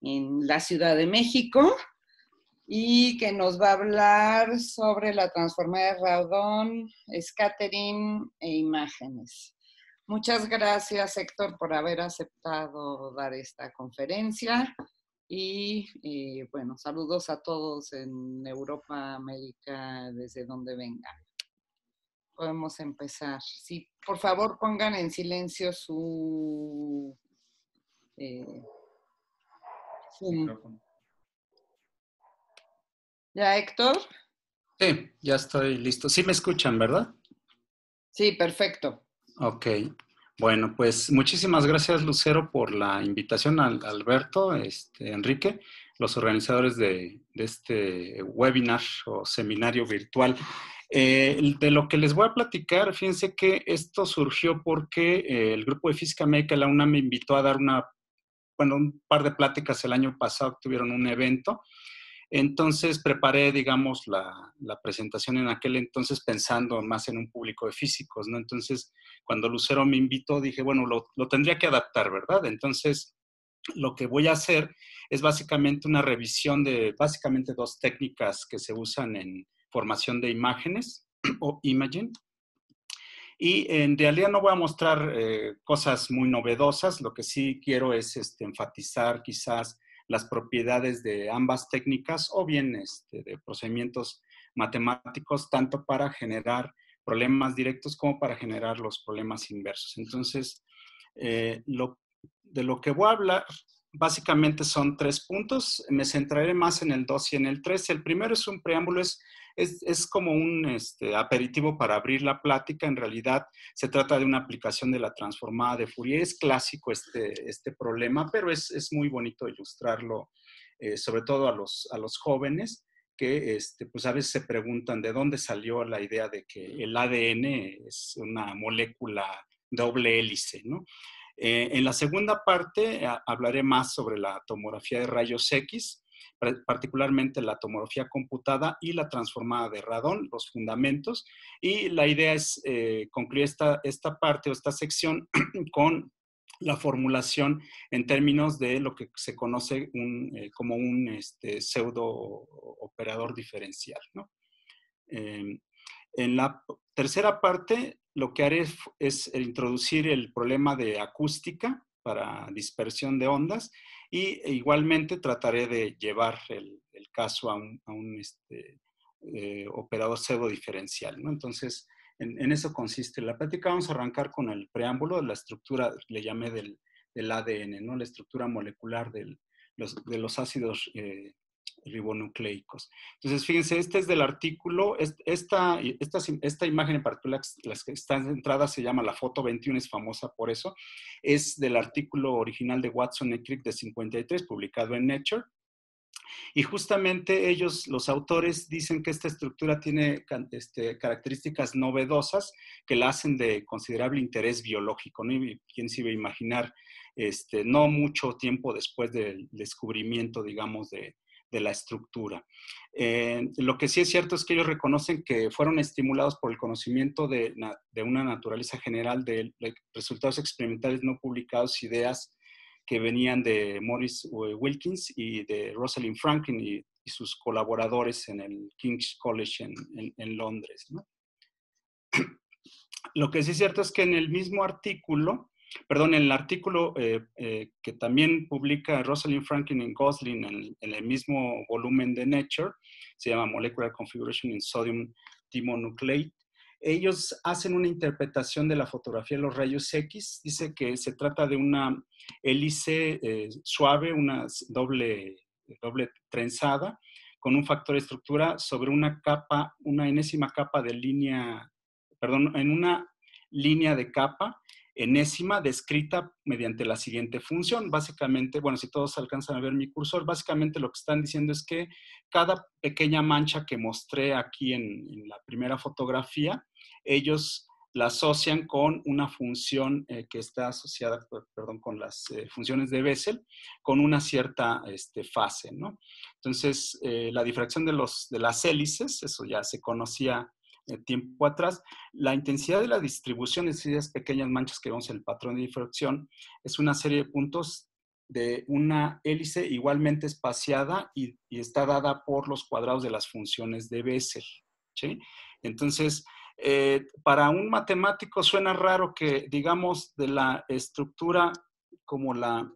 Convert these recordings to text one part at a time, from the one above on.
en la Ciudad de México y que nos va a hablar sobre la transformada de radón, scattering e imágenes. Muchas gracias, Héctor, por haber aceptado dar esta conferencia y bueno, saludos a todos en Europa, América, desde donde vengan. Podemos empezar. Sí, por favor, pongan en silencio su Zoom. ¿Ya, Héctor? Sí, ya estoy listo. Sí me escuchan, ¿verdad? Sí, perfecto. Ok. Bueno, pues muchísimas gracias, Lucero, por la invitación, Alberto, Enrique, los organizadores de este webinar o seminario virtual. De lo que les voy a platicar, fíjense que esto surgió porque el Grupo de Física Médica de la UNAM me invitó a dar un par de pláticas el año pasado, tuvieron un evento. Entonces preparé, digamos, la presentación en aquel entonces pensando más en un público de físicos, ¿no? Entonces, cuando Lucero me invitó, dije, bueno, lo tendría que adaptar, ¿verdad? Entonces, lo que voy a hacer es básicamente una revisión de básicamente dos técnicas que se usan en formación de imágenes o imaging. Y en realidad no voy a mostrar cosas muy novedosas, lo que sí quiero es enfatizar quizás las propiedades de ambas técnicas o bien de procedimientos matemáticos, tanto para generar problemas directos como para generar los problemas inversos. Entonces, de lo que voy a hablar básicamente son 3 puntos. Me centraré más en el 2 y en el 3. El primero es un preámbulo, es como un aperitivo para abrir la plática. En realidad se trata de una aplicación de la transformada de Fourier. Es clásico este problema, pero es muy bonito ilustrarlo, sobre todo a los jóvenes que pues a veces se preguntan de dónde salió la idea de que el ADN es una molécula doble hélice, ¿no? En la segunda parte hablaré más sobre la tomografía de rayos X, particularmente la tomografía computada y la transformada de radón, los fundamentos. Y la idea es concluir esta parte o esta sección con la formulación en términos de lo que se conoce como un pseudo operador diferencial, ¿no? En la tercera parte, lo que haré es introducir el problema de acústica para dispersión de ondas y igualmente trataré de llevar el caso a un operador pseudo diferencial, ¿no? Entonces, en eso consiste la plática. Vamos a arrancar con el preámbulo de la estructura, le llamé del ADN, ¿no? La estructura molecular de los ácidos ribonucleicos. Entonces, fíjense, este es del artículo, esta imagen en particular, las que están centradas, se llama la foto 21, es famosa por eso, es del artículo original de Watson y Crick de 53, publicado en Nature. Y justamente ellos, los autores, dicen que esta estructura tiene características novedosas que la hacen de considerable interés biológico, ¿no? Y quién se iba a imaginar, no mucho tiempo después del descubrimiento, digamos, de la estructura. Lo que sí es cierto es que ellos reconocen que fueron estimulados por el conocimiento de una naturaleza general de resultados experimentales no publicados, ideas que venían de Maurice Wilkins y de Rosalind Franklin y sus colaboradores en el King's College en Londres, ¿no? Lo que sí es cierto es que en el mismo artículo, en el artículo que también publica Rosalind Franklin y Gosling en el mismo volumen de Nature, se llama Molecular Configuration in Sodium Thermonucleate, ellos hacen una interpretación de la fotografía de los rayos X. Dice que se trata de una hélice suave, una doble trenzada, con un factor de estructura sobre una enésima capa de línea, en una línea de capa enésima descrita mediante la siguiente función. Básicamente, bueno, si todos alcanzan a ver mi cursor, básicamente lo que están diciendo es que cada pequeña mancha que mostré aquí en la primera fotografía, ellos la asocian con una función que está asociada, con las funciones de Bessel, con una cierta fase, ¿no? Entonces, la difracción de las hélices, eso ya se conocía tiempo atrás. La intensidad de la distribución de esas pequeñas manchas que vemos en el patrón de difracción es una serie de puntos de una hélice igualmente espaciada y está dada por los cuadrados de las funciones de Bessel, ¿sí? Entonces, para un matemático suena raro que, digamos, de la estructura como la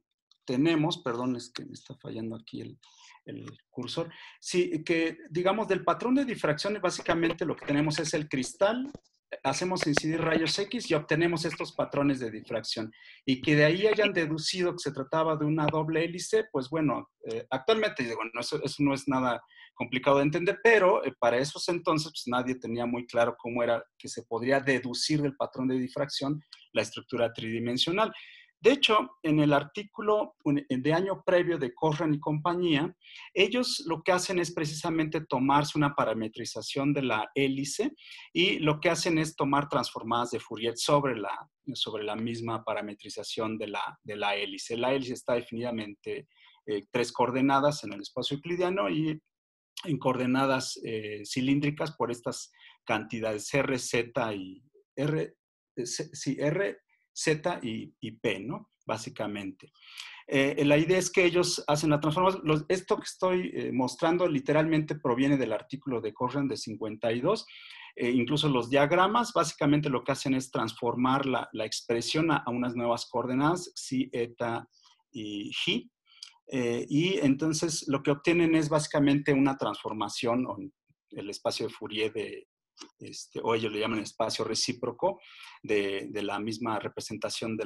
tenemos, perdón, es que me está fallando aquí el cursor, sí, que digamos del patrón de difracción básicamente lo que tenemos es el cristal, hacemos incidir rayos X y obtenemos estos patrones de difracción. Y que de ahí hayan deducido que se trataba de una doble hélice, pues bueno, actualmente digo, no, eso no es nada complicado de entender, pero para esos entonces pues nadie tenía muy claro cómo era que se podría deducir del patrón de difracción la estructura tridimensional. De hecho, en el artículo de año previo de Cochran y compañía, ellos lo que hacen es precisamente tomarse una parametrización de la hélice y lo que hacen es tomar transformadas de Fourier sobre la misma parametrización de la hélice. La hélice está definidamente 3 coordenadas en el espacio euclidiano y en coordenadas cilíndricas por estas cantidades R, Z y R, Z y P, ¿no? Básicamente. La idea es que ellos hacen la transformación. Esto que estoy mostrando literalmente proviene del artículo de Cochran de 52. Incluso los diagramas, básicamente lo que hacen es transformar la expresión a unas nuevas coordenadas, psi, eta y phi. Y entonces lo que obtienen es básicamente una transformación, o el espacio de Fourier o ellos le llaman espacio recíproco, de la misma representación de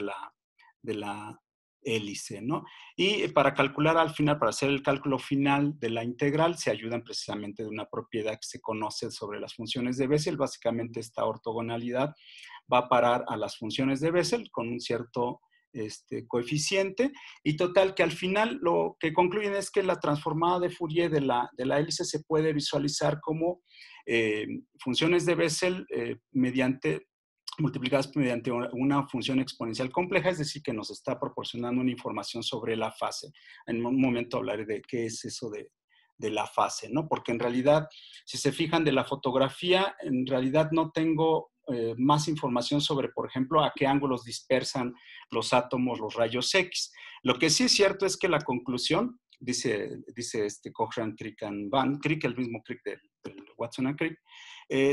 la hélice, ¿no? Y para calcular al final, para hacer el cálculo final de la integral, se ayudan precisamente de una propiedad que se conoce sobre las funciones de Bessel. Básicamente esta ortogonalidad va a parar a las funciones de Bessel con un cierto coeficiente, y total que al final lo que concluyen es que la transformada de Fourier de la hélice se puede visualizar como funciones de Bessel multiplicadas mediante una función exponencial compleja, es decir, que nos está proporcionando una información sobre la fase. En un momento hablaré de qué es eso de la fase, ¿no? Porque en realidad, si se fijan de la fotografía, en realidad no tengo más información sobre, por ejemplo, a qué ángulos dispersan los átomos, los rayos X. Lo que sí es cierto es que la conclusión, dice Cochran, Crick and Van, Crick, el mismo Crick del Watson and Crick,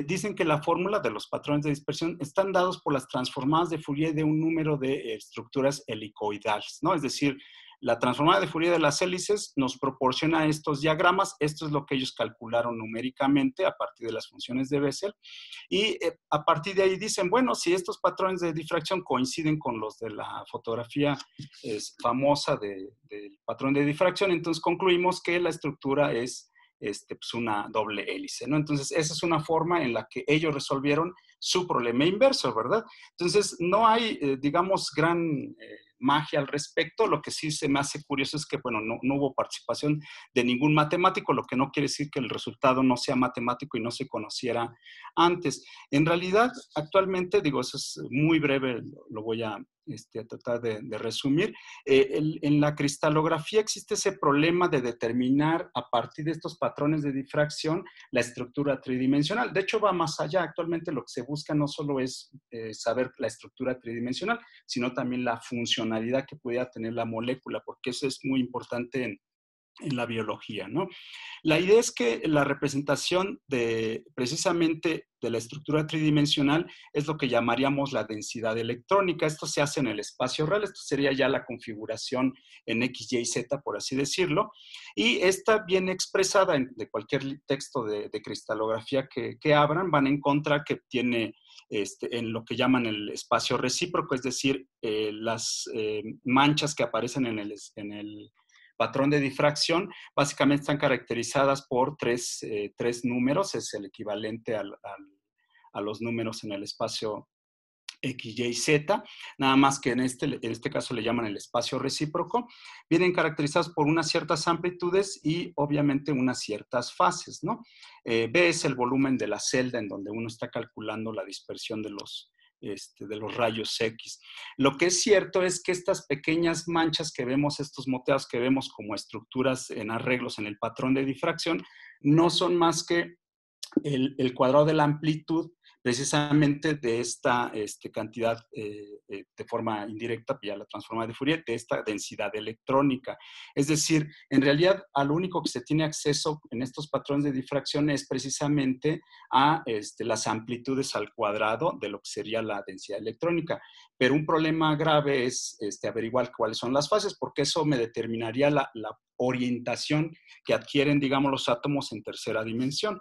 dicen que la fórmula de los patrones de dispersión están dados por las transformadas de Fourier de un número de estructuras helicoidales, ¿no? Es decir, la transformada de Fourier de las hélices nos proporciona estos diagramas. Esto es lo que ellos calcularon numéricamente a partir de las funciones de Bessel. Y a partir de ahí dicen, bueno, si estos patrones de difracción coinciden con los de la fotografía famosa del patrón de difracción, entonces concluimos que la estructura es pues una doble hélice, ¿no? Entonces, esa es una forma en la que ellos resolvieron su problema inverso, ¿verdad? Entonces, no hay, digamos, gran magia al respecto. Lo que sí se me hace curioso es que, bueno, no hubo participación de ningún matemático, lo que no quiere decir que el resultado no sea matemático y no se conociera antes. En realidad, actualmente, digo, eso es muy breve, lo voy a tratar de resumir. En la cristalografía existe ese problema de determinar a partir de estos patrones de difracción la estructura tridimensional. De hecho, va más allá. Actualmente lo que se busca no solo es saber la estructura tridimensional, sino también la funcionalidad que pudiera tener la molécula, porque eso es muy importante en la biología, ¿no? La idea es que la representación precisamente de la estructura tridimensional es lo que llamaríamos la densidad electrónica. Esto se hace en el espacio real. Esto sería ya la configuración en X, Y, Z, por así decirlo. Y esta viene expresada de cualquier texto de cristalografía que abran, van a encontrar que tiene en lo que llaman el espacio recíproco, es decir, las manchas que aparecen en el patrón de difracción básicamente están caracterizadas por tres números. Es el equivalente a los números en el espacio X, Y, Z, nada más que en este caso le llaman el espacio recíproco. Vienen caracterizados por unas ciertas amplitudes y obviamente unas ciertas fases, ¿no? B es el volumen de la celda en donde uno está calculando la dispersión de los rayos X. Lo que es cierto es que estas pequeñas manchas que vemos, estos moteados que vemos como estructuras en arreglos en el patrón de difracción, no son más que el cuadrado de la amplitud precisamente de esta cantidad de forma indirecta, ya la transforma de Fourier, de esta densidad electrónica. Es decir, en realidad a lo único que se tiene acceso en estos patrones de difracción es precisamente a las amplitudes al cuadrado de lo que sería la densidad electrónica. Pero un problema grave es averiguar cuáles son las fases, porque eso me determinaría la orientación que adquieren, digamos, los átomos en tercera dimensión.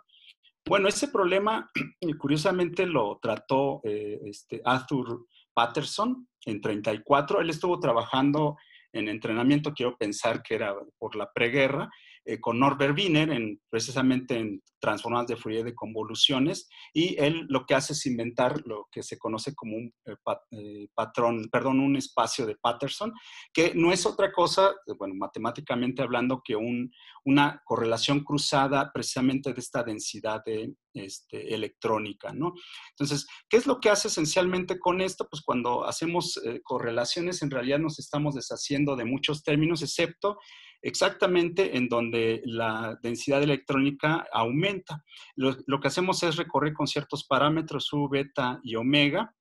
Bueno, ese problema, curiosamente, lo trató Arthur Patterson en 34. Él estuvo trabajando en entrenamiento, quiero pensar que era por la preguerra, con Norbert Wiener, precisamente en transformadas de Fourier de convoluciones, y él lo que hace es inventar lo que se conoce como un espacio de Patterson, que no es otra cosa, bueno, matemáticamente hablando, que una correlación cruzada precisamente de esta densidad electrónica, ¿no? Entonces, ¿qué es lo que hace esencialmente con esto? Pues cuando hacemos correlaciones, en realidad nos estamos deshaciendo de muchos términos, excepto exactamente en donde la densidad electrónica aumenta. Lo que hacemos es recorrer con ciertos parámetros U, beta y omega.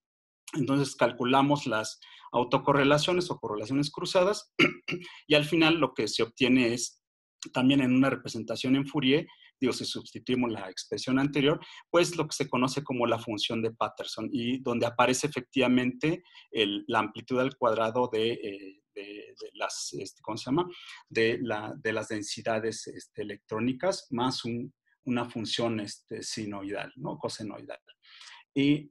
Entonces calculamos las autocorrelaciones o correlaciones cruzadas y al final lo que se obtiene es también en una representación en Fourier, si sustituimos la expresión anterior, pues lo que se conoce como la función de Patterson, y donde aparece efectivamente la amplitud al cuadrado de las, ¿cómo se llama? De las densidades electrónicas más una función sinoidal, ¿no? Cosenoidal. Y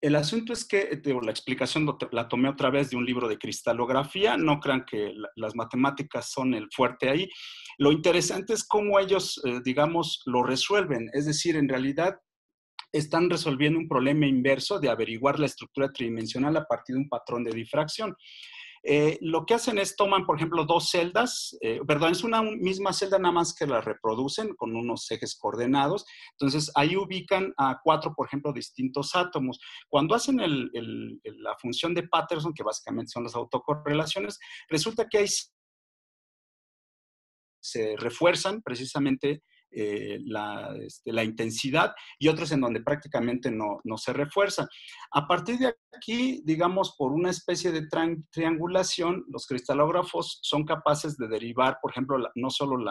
el asunto es que la explicación la tomé otra vez de un libro de cristalografía. No crean que las matemáticas son el fuerte ahí. Lo interesante es cómo ellos, digamos, lo resuelven. Es decir, en realidad están resolviendo un problema inverso de averiguar la estructura tridimensional a partir de un patrón de difracción. Lo que hacen es toman, por ejemplo, dos celdas, es una misma celda, nada más que la reproducen con unos ejes coordenados. Entonces, ahí ubican a 4, por ejemplo, distintos átomos. Cuando hacen la función de Patterson, que básicamente son las autocorrelaciones, resulta que ahí se refuerzan precisamente la intensidad, y otros en donde prácticamente no se refuerza. A partir de aquí, digamos, por una especie de triangulación, los cristalógrafos son capaces de derivar, por ejemplo, no solo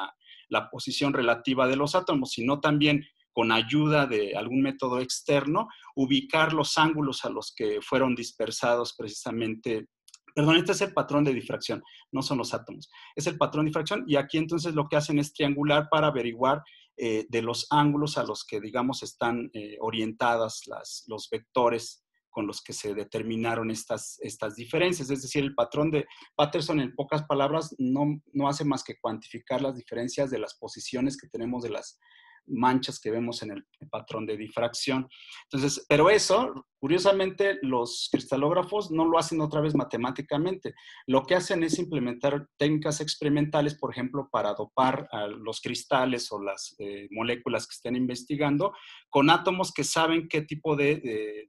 la posición relativa de los átomos, sino también, con ayuda de algún método externo, ubicar los ángulos a los que fueron dispersados precisamente. Perdón, este es el patrón de difracción, no son los átomos. Es el patrón de difracción, y aquí entonces lo que hacen es triangular para averiguar de los ángulos a los que, digamos, están orientadas los vectores con los que se determinaron estas diferencias. Es decir, el patrón de Patterson, en pocas palabras, no hace más que cuantificar las diferencias de las posiciones que tenemos de las manchas que vemos en el patrón de difracción. Entonces, pero eso, curiosamente, los cristalógrafos no lo hacen otra vez matemáticamente. Lo que hacen es implementar técnicas experimentales, por ejemplo, para dopar a los cristales o las moléculas que estén investigando con átomos que saben qué tipo de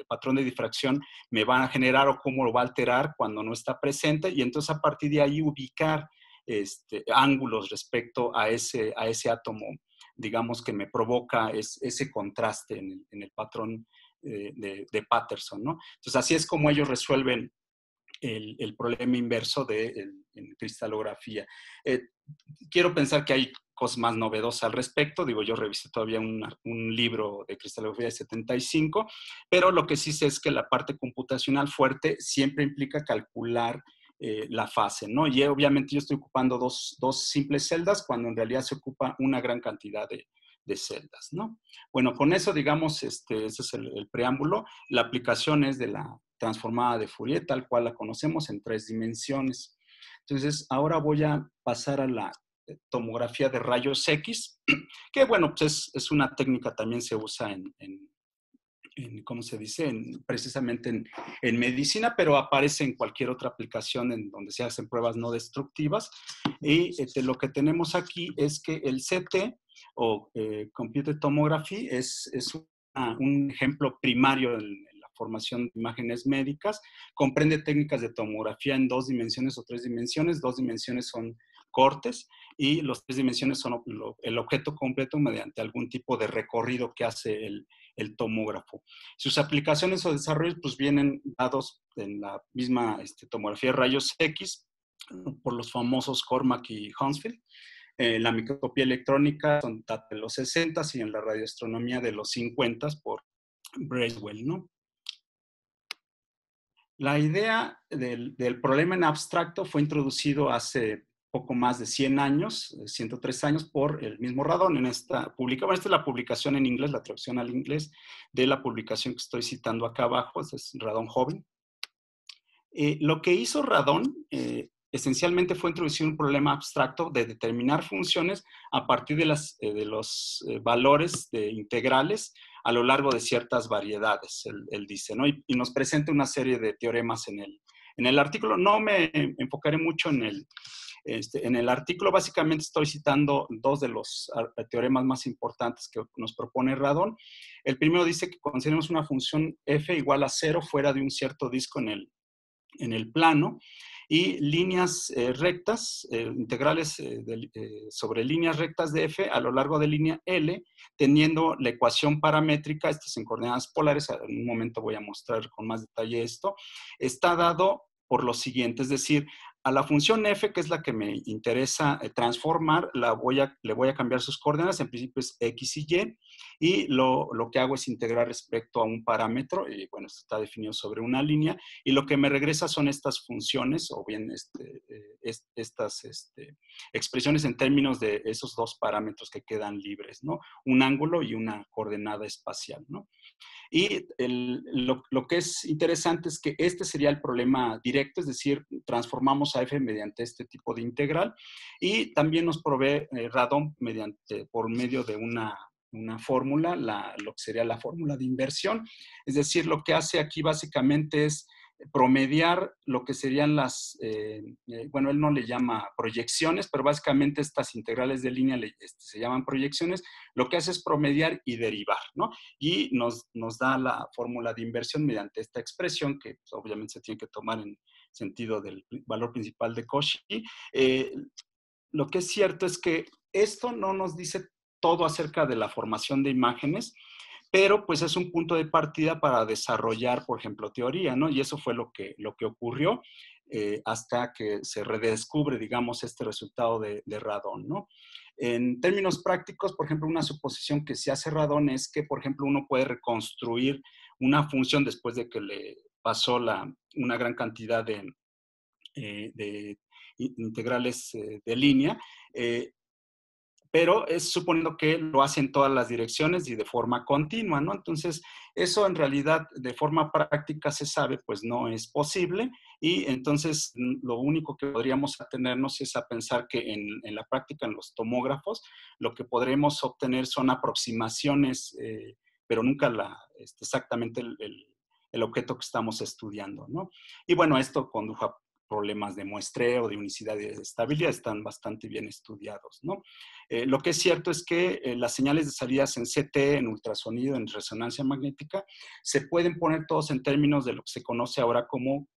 patrón de difracción me van a generar o cómo lo va a alterar cuando no está presente, y entonces a partir de ahí ubicar ángulos respecto a ese átomo, digamos, que me provoca ese contraste en el patrón de Patterson, ¿no? Entonces, así es como ellos resuelven el problema inverso en cristalografía. Quiero pensar que hay cosas más novedosas al respecto. Digo, yo revisé todavía un libro de cristalografía de 75, pero lo que sí sé es que la parte computacional fuerte siempre implica calcular la fase, ¿no? Y obviamente yo estoy ocupando dos simples celdas cuando en realidad se ocupa una gran cantidad de celdas, ¿no? Bueno, con eso, digamos, ese es el preámbulo. La aplicación es de la transformada de Fourier, tal cual la conocemos, en 3 dimensiones. Entonces, ahora voy a pasar a la tomografía de rayos X, que, bueno, pues es una técnica, también se usa ¿cómo se dice? Precisamente en medicina, pero aparece en cualquier otra aplicación en donde se hacen pruebas no destructivas. Y lo que tenemos aquí es que el CT, o Computed Tomography, es un ejemplo primario en la formación de imágenes médicas. Comprende técnicas de tomografía en 2 dimensiones o 3 dimensiones. 2 dimensiones son cortes, y las 3 dimensiones son el objeto completo mediante algún tipo de recorrido que hace el tomógrafo. Sus aplicaciones o desarrollos pues vienen dados en la misma tomografía de rayos X por los famosos Cormack y Hounsfield. La microscopía electrónica son de los 60 y en la radioastronomía de los 50 por Bracewell, ¿no? La idea del problema en abstracto fue introducido hace poco más de 100 años, 103 años, por el mismo Radon. Esta es la publicación en inglés, la traducción al inglés de la publicación que estoy citando acá abajo, es Radon joven. Lo que hizo Radon esencialmente fue introducir un problema abstracto de determinar funciones a partir de los valores integrales a lo largo de ciertas variedades, él dice, ¿no? Y nos presenta una serie de teoremas en el artículo. No me enfocaré mucho en el artículo. Básicamente estoy citando dos de los teoremas más importantes que nos propone Radon. El primero dice que consideremos una función f igual a 0 fuera de un cierto disco en el plano, y líneas rectas, integrales sobre líneas rectas de f a lo largo de línea L, teniendo la ecuación paramétrica, estas en coordenadas polares, en un momento voy a mostrar con más detalle esto, está dado por lo siguiente, es decir, a la función f, que es la que me interesa transformar, le voy a cambiar sus coordenadas, en principio es x y y lo que hago es integrar respecto a un parámetro, y bueno, esto está definido sobre una línea, y lo que me regresa son estas funciones, o bien estas expresiones en términos de esos dos parámetros que quedan libres, ¿no? Un ángulo y una coordenada espacial, ¿no? Y lo que es interesante es que este sería el problema directo, es decir, transformamos a f mediante este tipo de integral, y también nos provee Radon por medio de una fórmula, lo que sería la fórmula de inversión. Es decir, lo que hace aquí básicamente es promediar lo que serían bueno, él no le llama proyecciones, pero básicamente estas integrales de línea se llaman proyecciones. Lo que hace es promediar y derivar, ¿no? Y nos da la fórmula de inversión mediante esta expresión, que pues, obviamente se tiene que tomar en sentido del valor principal de Cauchy. Lo que es cierto es que esto no nos dice todo acerca de la formación de imágenes, pero pues es un punto de partida para desarrollar, por ejemplo, teoría, ¿no? Y eso fue lo que ocurrió hasta que se redescubre, digamos, este resultado de Radon, ¿no? En términos prácticos, por ejemplo, una suposición que se hace Radon es que, por ejemplo, uno puede reconstruir una función después de que le pasó una gran cantidad de integrales de línea, pero es suponiendo que lo hace en todas las direcciones y de forma continua, ¿no? Entonces, eso en realidad de forma práctica se sabe, pues no es posible, y entonces lo único que podríamos atenernos es a pensar que en la práctica, en los tomógrafos, lo que podremos obtener son aproximaciones, pero nunca exactamente el objeto que estamos estudiando, ¿no? Y bueno, esto condujo a problemas de muestreo, de unicidad y de estabilidad, están bastante bien estudiados, ¿no? Lo que es cierto es que las señales de salidas en CT, en ultrasonido, en resonancia magnética, se pueden poner todos en términos de lo que se conoce ahora como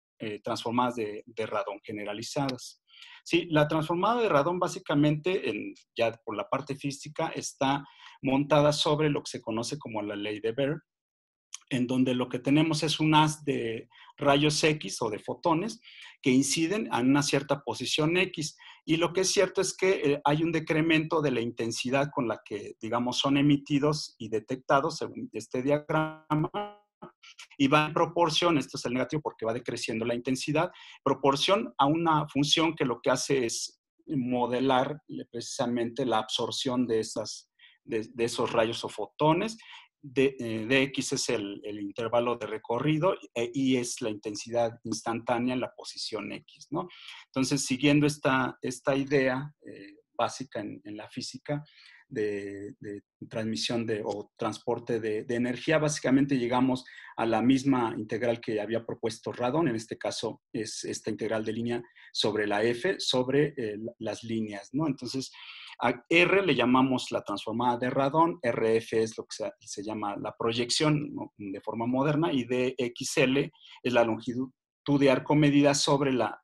transformadas de Radon generalizadas. Sí, la transformada de Radon básicamente, ya por la parte física, está montada sobre lo que se conoce como la ley de Baire, en donde lo que tenemos es un haz de rayos X o de fotones que inciden en una cierta posición X. Y lo que es cierto es que hay un decremento de la intensidad con la que, digamos, son emitidos y detectados, según este diagrama, y va en proporción, esto es el negativo porque va decreciendo la intensidad, proporción a una función que lo que hace es modelar precisamente la absorción de esos rayos o fotones. Dx es el intervalo de recorrido y es la intensidad instantánea en la posición X, ¿no? Entonces, siguiendo esta idea básica en la física de transmisión o transporte de energía, básicamente llegamos a la misma integral que había propuesto Radon. En este caso es esta integral de línea sobre la F, sobre las líneas, ¿no? Entonces, a R le llamamos la transformada de Radon, RF es lo que se llama la proyección, ¿no?, de forma moderna, y DXL es la longitud de arco medida sobre la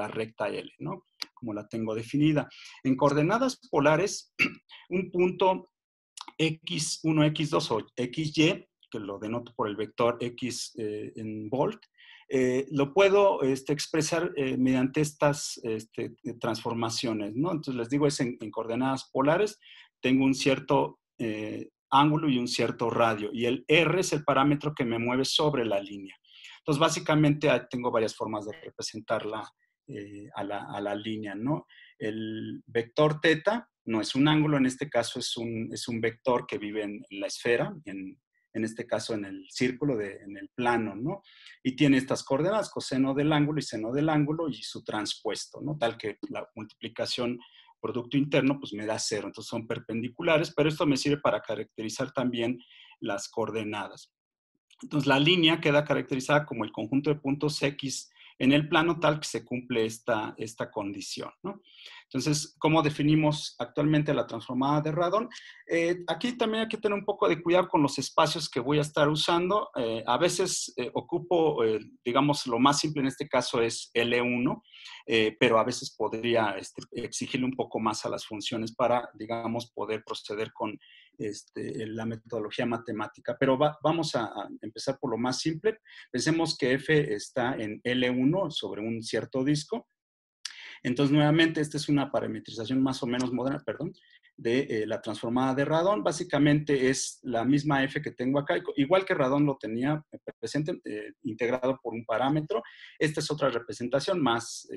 recta L, ¿no?, como la tengo definida. En coordenadas polares, un punto X1, X2 o XY que lo denoto por el vector X en volt, lo puedo expresar mediante estas transformaciones, ¿no? Entonces les digo, es en coordenadas polares, tengo un cierto ángulo y un cierto radio, y el R es el parámetro que me mueve sobre la línea. Entonces, básicamente tengo varias formas de representarla a la línea, ¿no? El vector teta no es un ángulo, en este caso es un vector que vive en la esfera, en este caso en el círculo, en el plano, ¿no? Y tiene estas coordenadas, coseno del ángulo y seno del ángulo y su transpuesto, ¿no? Tal que la multiplicación producto interno pues me da 0, entonces son perpendiculares, pero esto me sirve para caracterizar también las coordenadas. Entonces, la línea queda caracterizada como el conjunto de puntos X en el plano tal que se cumple esta condición, ¿no? Entonces, ¿cómo definimos actualmente la transformada de Radon? Aquí también hay que tener un poco de cuidado con los espacios que voy a estar usando. A veces ocupo, digamos, lo más simple en este caso es L1, pero a veces podría exigirle un poco más a las funciones para, digamos, poder proceder con la metodología matemática. Pero vamos a empezar por lo más simple. Pensemos que F está en L1 sobre un cierto disco. Entonces, nuevamente, esta es una parametrización más o menos moderna, perdón, de la transformada de Radon. Básicamente es la misma F que tengo acá, igual que Radon lo tenía presente, integrado por un parámetro. Esta es otra representación más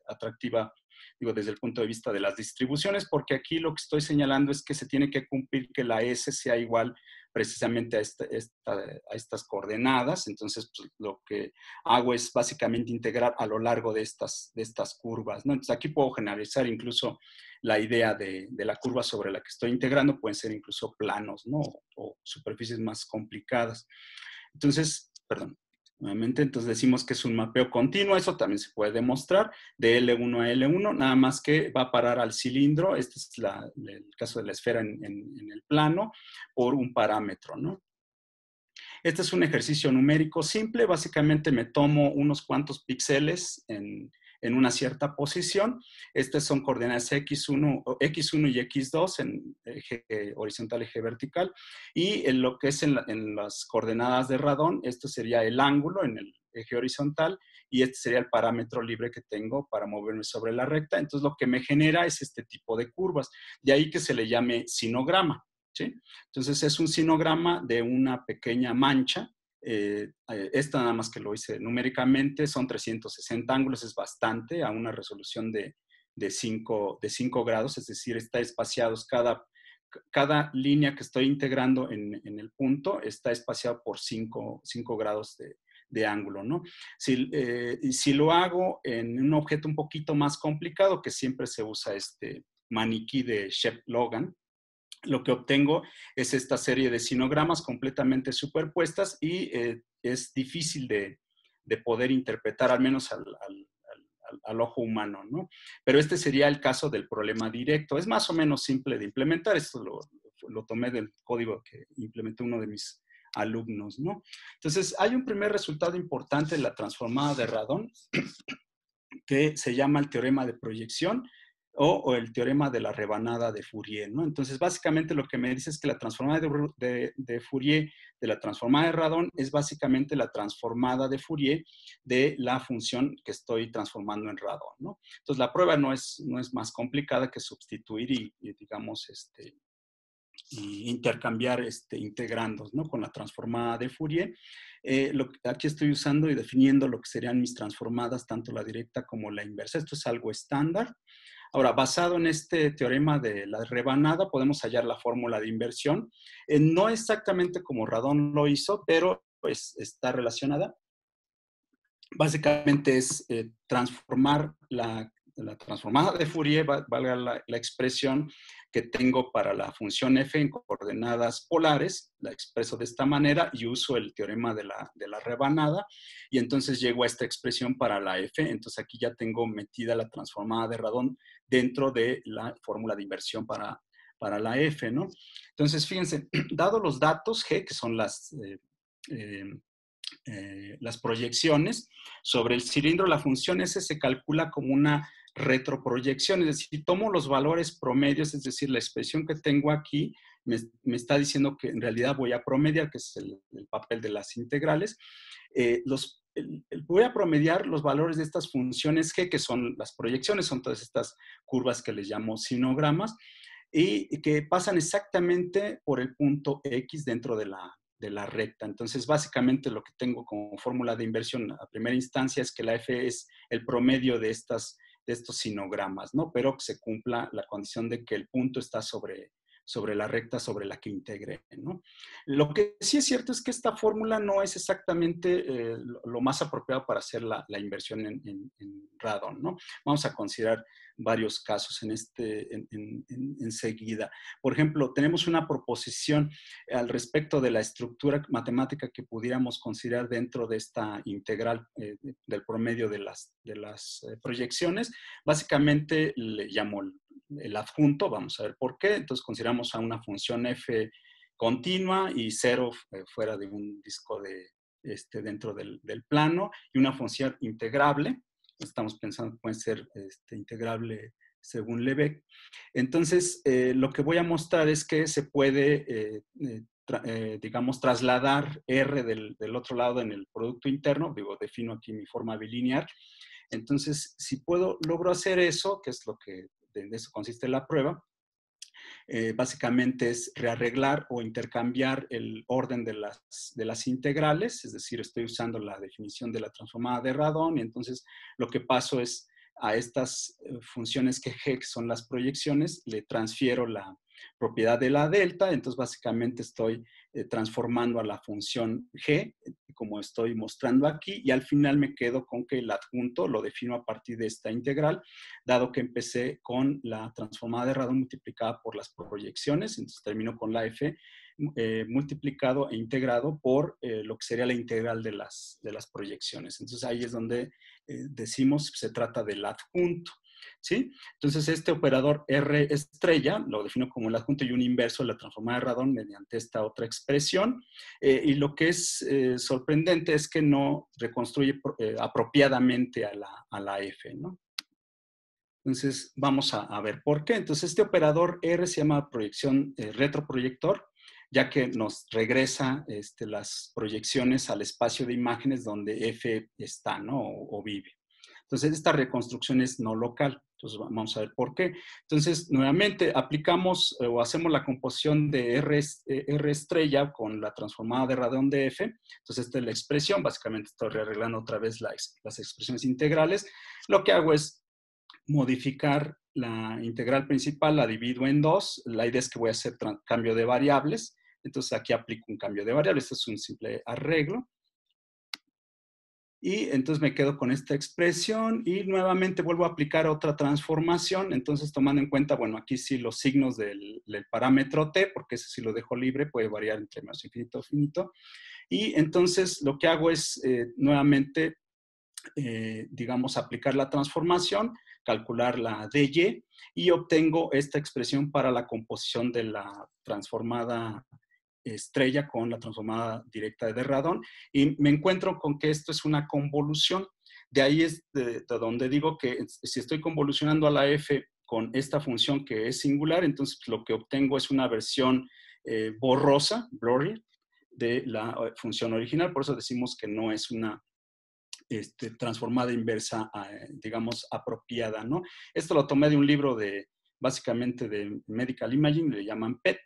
atractiva, digo, desde el punto de vista de las distribuciones, porque aquí lo que estoy señalando es que se tiene que cumplir que la S sea igual precisamente a estas coordenadas. Entonces, pues, lo que hago es básicamente integrar a lo largo de estas curvas, ¿no? Entonces, aquí puedo generalizar incluso la idea de la curva sobre la que estoy integrando. Pueden ser incluso planos, ¿no? O superficies más complicadas. Entonces, perdón. Nuevamente, entonces decimos que es un mapeo continuo, eso también se puede demostrar, de L1 a L1, nada más que va a parar al cilindro, este es el caso de la esfera en el plano, por un parámetro, ¿no? Este es un ejercicio numérico simple, básicamente me tomo unos cuantos píxeles en una cierta posición. Estas son coordenadas X1 y X2 en eje horizontal, eje vertical. Y en lo que es en las coordenadas de Radon, esto sería el ángulo en el eje horizontal y este sería el parámetro libre que tengo para moverme sobre la recta. Entonces, lo que me genera es este tipo de curvas. De ahí que se le llame sinograma, ¿sí? Entonces, es un sinograma de una pequeña mancha. Esta nada más que lo hice numéricamente, son 360 ángulos, es bastante, a una resolución de 5 grados, es decir, está espaciados cada línea que estoy integrando en el punto, está espaciado por 5 grados de ángulo, ¿no? Si lo hago en un objeto un poquito más complicado, que siempre se usa este maniquí de Shep-Logan, lo que obtengo es esta serie de sinogramas completamente superpuestas y es difícil de poder interpretar, al menos al ojo humano, ¿no? Pero este sería el caso del problema directo. Es más o menos simple de implementar. Esto lo tomé del código que implementó uno de mis alumnos, ¿no? Entonces, hay un primer resultado importante de la transformada de Radon que se llama el teorema de proyección o el teorema de la rebanada de Fourier, ¿no? Entonces, básicamente lo que me dice es que la transformada de Fourier de la transformada de Radon es básicamente la transformada de Fourier de la función que estoy transformando en Radon, ¿no? Entonces, la prueba no es más complicada que sustituir y digamos, y intercambiar integrandos, ¿no? Con la transformada de Fourier. Aquí estoy usando y definiendo lo que serían mis transformadas, tanto la directa como la inversa. Esto es algo estándar. Ahora, basado en este teorema de la rebanada, podemos hallar la fórmula de inversión. No exactamente como Radon lo hizo, pero pues está relacionada. Básicamente es transformar la transformada de Fourier, valga la expresión que tengo para la función f en coordenadas polares, la expreso de esta manera y uso el teorema de la rebanada y entonces llego a esta expresión para la f. Entonces aquí ya tengo metida la transformada de Radon dentro de la fórmula de inversión para la f, ¿no? Entonces, fíjense, dado los datos G, que son las proyecciones sobre el cilindro, la función S se calcula como una retroproyección, es decir, tomo los valores promedios, es decir, la expresión que tengo aquí me está diciendo que en realidad voy a promediar, que es el papel de las integrales. Voy a promediar los valores de estas funciones G, que son las proyecciones, son todas estas curvas que les llamo sinogramas, y que pasan exactamente por el punto X dentro de la recta. Entonces, básicamente lo que tengo como fórmula de inversión a primera instancia es que la F es el promedio de estos sinogramas, ¿no? Pero que se cumpla la condición de que el punto está sobre la recta sobre la que integré, ¿no? Lo que sí es cierto es que esta fórmula no es exactamente lo más apropiado para hacer la inversión en radon, ¿no? Vamos a considerar varios casos enseguida. Por ejemplo, tenemos una proposición al respecto de la estructura matemática que pudiéramos considerar dentro de esta integral del promedio de las proyecciones. Básicamente le llamo el adjunto, vamos a ver por qué. Entonces consideramos a una función f continua y 0 fuera de un disco dentro del plano, y una función integrable. Estamos pensando que puede ser integrable según Lebesgue. Entonces, lo que voy a mostrar es que se puede, digamos, trasladar R del otro lado en el producto interno. Digo, defino aquí mi forma bilineal. Entonces, si logro hacer eso, que es lo que de eso consiste la prueba, básicamente es rearreglar o intercambiar el orden de las integrales, es decir, estoy usando la definición de la transformada de Radon, y entonces lo que paso es a estas funciones que G, que son las proyecciones, le transfiero la propiedad de la delta. Entonces básicamente estoy transformando a la función G, como estoy mostrando aquí, y al final me quedo con que el adjunto lo defino a partir de esta integral, dado que empecé con la transformada de Radon multiplicada por las proyecciones. Entonces termino con la F multiplicado e integrado por lo que sería la integral de las proyecciones. Entonces ahí es donde decimos que se trata del adjunto, ¿sí? Entonces este operador R estrella lo defino como el adjunto y un inverso de la transformada de Radon mediante esta otra expresión, y lo que es sorprendente es que no reconstruye apropiadamente a la F, ¿no? Entonces vamos a ver por qué. Entonces este operador R se llama proyección retroproyector, ya que nos regresa las proyecciones al espacio de imágenes donde F está, ¿no? O vive. Entonces, esta reconstrucción es no local. Entonces, vamos a ver por qué. Entonces, nuevamente, aplicamos o hacemos la composición de R estrella con la transformada de Radon de F. Entonces, esta es la expresión. Básicamente, estoy rearreglando otra vez las expresiones integrales. Lo que hago es modificar la integral principal, la divido en dos. La idea es que voy a hacer cambio de variables. Entonces, aquí aplico un cambio de variables. Esto es un simple arreglo. Y entonces me quedo con esta expresión y nuevamente vuelvo a aplicar otra transformación. Entonces, tomando en cuenta, bueno, aquí sí los signos del parámetro t, porque ese sí lo dejo libre, puede variar entre menos infinito o finito. Y entonces lo que hago es nuevamente, digamos, aplicar la transformación, calcular la dy y obtengo esta expresión para la composición de la transformada estrella con la transformada directa de Radon, y me encuentro con que esto es una convolución. De ahí es de donde digo que si estoy convolucionando a la F con esta función que es singular, entonces lo que obtengo es una versión borrosa, blurry, de la función original. Por eso decimos que no es una transformada inversa, digamos, apropiada, ¿no? Esto lo tomé de un libro básicamente de Medical Imaging, le llaman PET.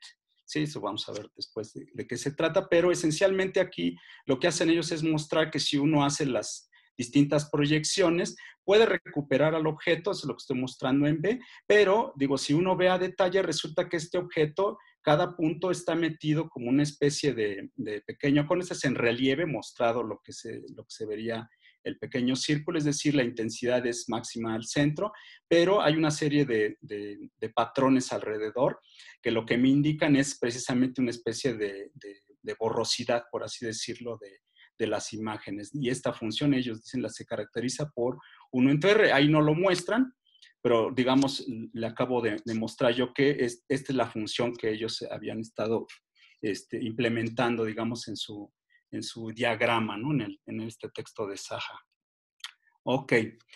Sí, eso vamos a ver después de qué se trata, pero esencialmente aquí lo que hacen ellos es mostrar que si uno hace las distintas proyecciones, puede recuperar al objeto, eso es lo que estoy mostrando en B, pero digo, si uno ve a detalle, resulta que este objeto, cada punto está metido como una especie de pequeño, con este es en relieve mostrado lo que se vería el pequeño círculo, es decir, la intensidad es máxima al centro, pero hay una serie de patrones alrededor que lo que me indican es precisamente una especie de borrosidad, por así decirlo, de las imágenes. Y esta función, ellos dicen, se caracteriza por 1 entre R. Ahí no lo muestran, pero digamos, le acabo de mostrar yo que esta es la función que ellos habían estado implementando, digamos, en su diagrama, ¿no? En este texto de Saha. Ok,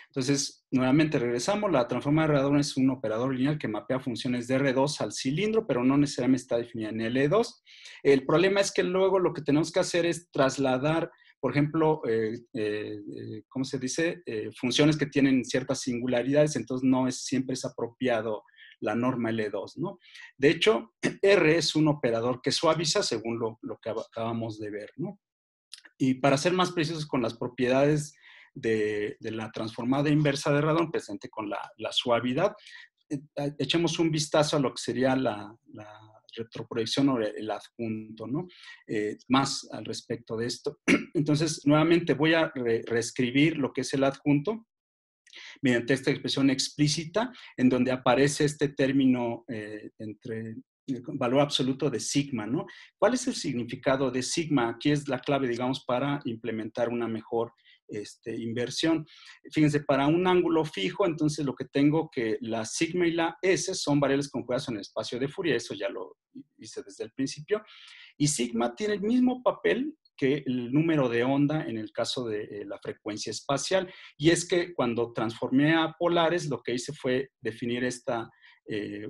entonces nuevamente regresamos. La transformada de radón es un operador lineal que mapea funciones de R2 al cilindro, pero no necesariamente está definida en L2. El problema es que luego lo que tenemos que hacer es trasladar, por ejemplo, ¿cómo se dice? Funciones que tienen ciertas singularidades, entonces no es siempre es apropiado la norma L2, ¿no? De hecho, R es un operador que suaviza según lo que acabamos de ver, ¿no? Y para ser más precisos con las propiedades de la transformada inversa de radón presente con la suavidad, echemos un vistazo a lo que sería la retroproyección o el adjunto, ¿no? Más al respecto de esto. Entonces, nuevamente voy a reescribir lo que es el adjunto mediante esta expresión explícita en donde aparece este término entre el valor absoluto de sigma, ¿no? ¿Cuál es el significado de sigma? Aquí es la clave, digamos, para implementar una mejor inversión. Fíjense, para un ángulo fijo, entonces lo que tengo que la sigma y la s son variables conjugadas en el espacio de Fourier, eso ya lo hice desde el principio, y sigma tiene el mismo papel que el número de onda en el caso de la frecuencia espacial. Y es que cuando transformé a polares, lo que hice fue definir esta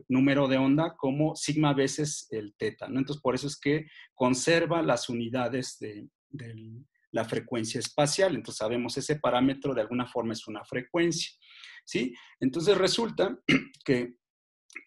número de onda como sigma veces el teta, ¿no? Entonces, por eso es que conserva las unidades de la frecuencia espacial. Entonces, sabemos ese parámetro de alguna forma es una frecuencia, ¿sí? Entonces, resulta que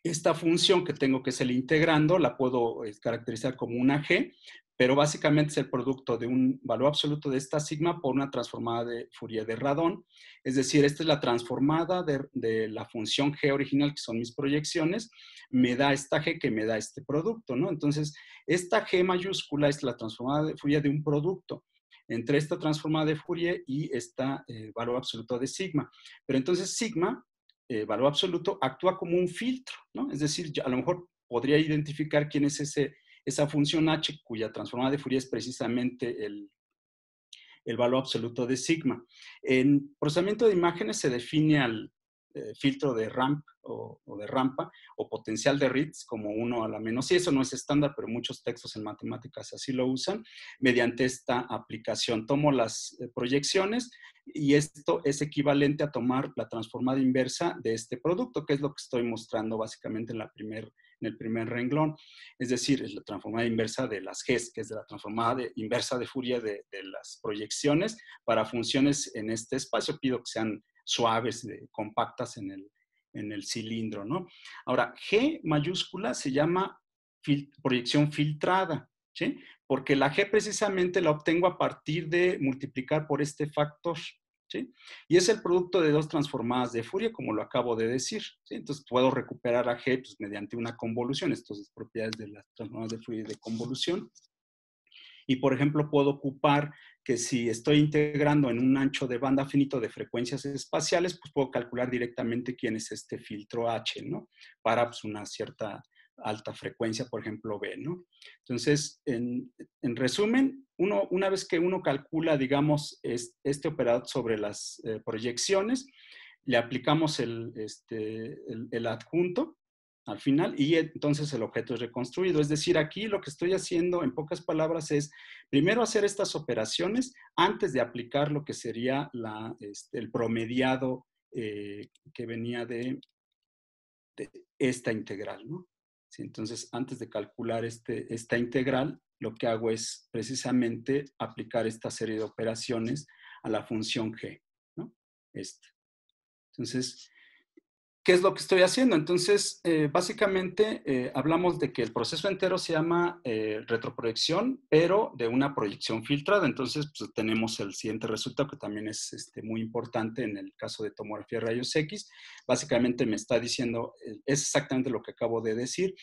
esta función que tengo, que es el integrando, la puedo caracterizar como una g, pero básicamente es el producto de un valor absoluto de esta sigma por una transformada de Fourier de radón. Es decir, esta es la transformada de la función g original, que son mis proyecciones, me da esta g que me da este producto, ¿no? Entonces, esta g mayúscula es la transformada de Fourier de un producto entre esta transformada de Fourier y esta valor absoluto de sigma. Pero entonces sigma, valor absoluto, actúa como un filtro, ¿no? Es decir, a lo mejor podría identificar quién es esa función h cuya transformada de Fourier es precisamente el valor absoluto de sigma. En procesamiento de imágenes se define al filtro de ramp o de rampa o potencial de Ritz como 1 a la menos y eso no es estándar, pero muchos textos en matemáticas así lo usan mediante esta aplicación. Tomo las proyecciones y esto es equivalente a tomar la transformada inversa de este producto, que es lo que estoy mostrando básicamente en el primer renglón. Es decir, es la transformada inversa de las Gs, que es de la transformada inversa de Fourier de las proyecciones para funciones en este espacio. Pido que sean suaves, compactas en el cilindro, ¿no? Ahora, G mayúscula se llama proyección filtrada, ¿sí? Porque la G precisamente la obtengo a partir de multiplicar por este factor, ¿sí? Y es el producto de dos transformadas de Fourier, como lo acabo de decir, ¿sí? Entonces puedo recuperar a G pues, mediante una convolución, estas son propiedades de las transformadas de Fourier de convolución. Y, por ejemplo, puedo ocupar que si estoy integrando en un ancho de banda finito de frecuencias espaciales, pues puedo calcular directamente quién es este filtro H, ¿no? Para pues, una cierta alta frecuencia, por ejemplo, B, ¿no? Entonces, en resumen, una vez que uno calcula, digamos, este operador sobre las proyecciones, le aplicamos el adjunto al final y entonces el objeto es reconstruido. Es decir, aquí lo que estoy haciendo en pocas palabras es primero hacer estas operaciones antes de aplicar lo que sería el promediado que venía de esta integral, ¿no? Sí, entonces, antes de calcular esta integral, lo que hago es precisamente aplicar esta serie de operaciones a la función g, ¿no? Entonces, ¿qué es lo que estoy haciendo? Entonces, básicamente hablamos de que el proceso entero se llama retroproyección, pero de una proyección filtrada. Entonces, pues, tenemos el siguiente resultado que también es muy importante en el caso de tomografía de rayos X. Básicamente me está diciendo, es exactamente lo que acabo de decir.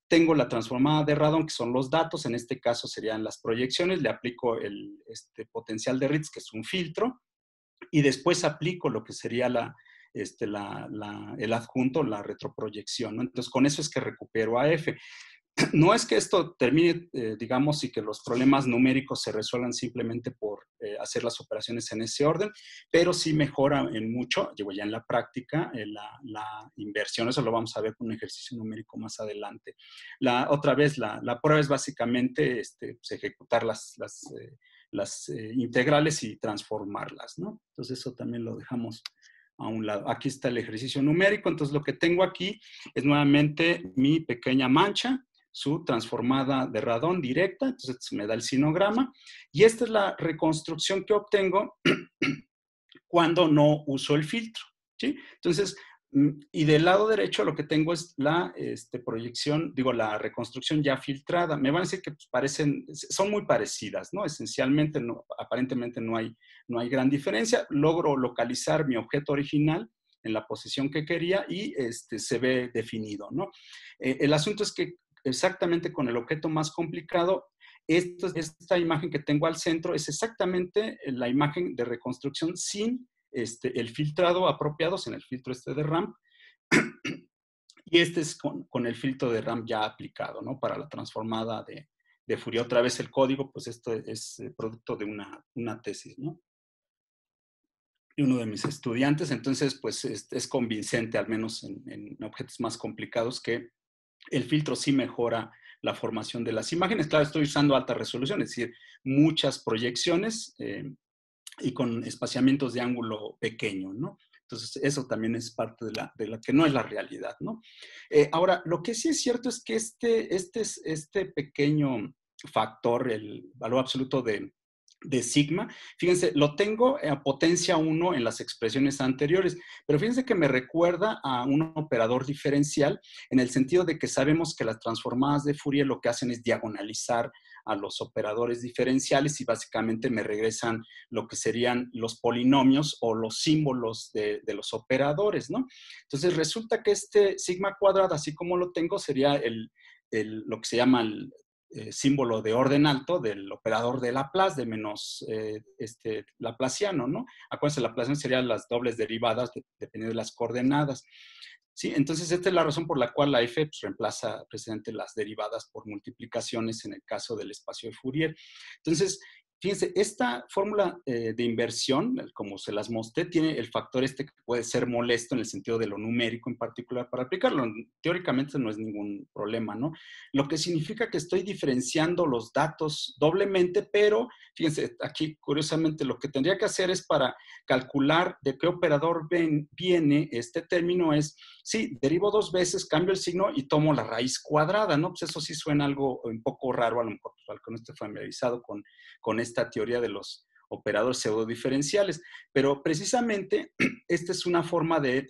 Tengo la transformada de radón, que son los datos, en este caso serían las proyecciones, le aplico el potencial de Ritz, que es un filtro, y después aplico lo que sería el adjunto, la retroproyección, ¿no? Entonces, con eso es que recupero a F. No es que esto termine, digamos, y que los problemas numéricos se resuelvan simplemente por hacer las operaciones en ese orden, pero sí mejora en mucho, digo, ya en la práctica, la inversión. Eso lo vamos a ver con un ejercicio numérico más adelante. Otra vez, la prueba es básicamente pues, ejecutar integrales y transformarlas, ¿no? Entonces eso también lo dejamos a un lado. Aquí está el ejercicio numérico. Entonces lo que tengo aquí es nuevamente mi pequeña mancha, su transformada de radón directa. Entonces me da el sinograma. Y esta es la reconstrucción que obtengo cuando no uso el filtro, ¿sí? Entonces, y del lado derecho lo que tengo es la proyección, digo, la reconstrucción ya filtrada. Me van a decir que pues, son muy parecidas, ¿no? Esencialmente, aparentemente no hay gran diferencia. Logro localizar mi objeto original en la posición que quería y se ve definido, ¿no? El asunto es que exactamente con el objeto más complicado, esta imagen que tengo al centro es exactamente la imagen de reconstrucción sin el filtrado apropiado, en el filtro de RAM, y es con el filtro de RAM ya aplicado, ¿no? Para la transformada de Fourier. Otra vez el código, pues esto es producto de una tesis, ¿no? Y uno de mis estudiantes, entonces, pues es convincente, al menos en objetos más complicados, que el filtro sí mejora la formación de las imágenes. Claro, estoy usando alta resolución, es decir, muchas proyecciones y con espaciamientos de ángulo pequeño, ¿no? Entonces, eso también es parte de la que no es la realidad, ¿no? Ahora, lo que sí es cierto es que este pequeño factor, el valor absoluto de sigma, fíjense, lo tengo a potencia 1 en las expresiones anteriores, pero fíjense que me recuerda a un operador diferencial en el sentido de que sabemos que las transformadas de Fourier lo que hacen es diagonalizar a los operadores diferenciales y básicamente me regresan lo que serían los polinomios o los símbolos de los operadores, ¿no? Entonces resulta que este sigma cuadrado, así como lo tengo, sería lo que se llama el símbolo de orden alto del operador de Laplace, de menos laplaciano, ¿no? Acuérdense, laplaciano serían las dobles derivadas dependiendo de las coordenadas. ¿Sí? Entonces, esta es la razón por la cual la f pues, reemplaza precisamente las derivadas por multiplicaciones en el caso del espacio de Fourier. Entonces, fíjense, esta fórmula de inversión, como se las mostré, tiene el factor que puede ser molesto en el sentido de lo numérico en particular para aplicarlo. Teóricamente no es ningún problema, ¿no? Lo que significa que estoy diferenciando los datos doblemente, pero fíjense, aquí curiosamente lo que tendría que hacer es para calcular de qué operador viene este término es, sí, derivo dos veces, cambio el signo y tomo la raíz cuadrada, ¿no? Pues eso sí suena algo un poco raro, a lo mejor al que no esté familiarizado con esta teoría de los operadores pseudodiferenciales, pero precisamente esta es una forma de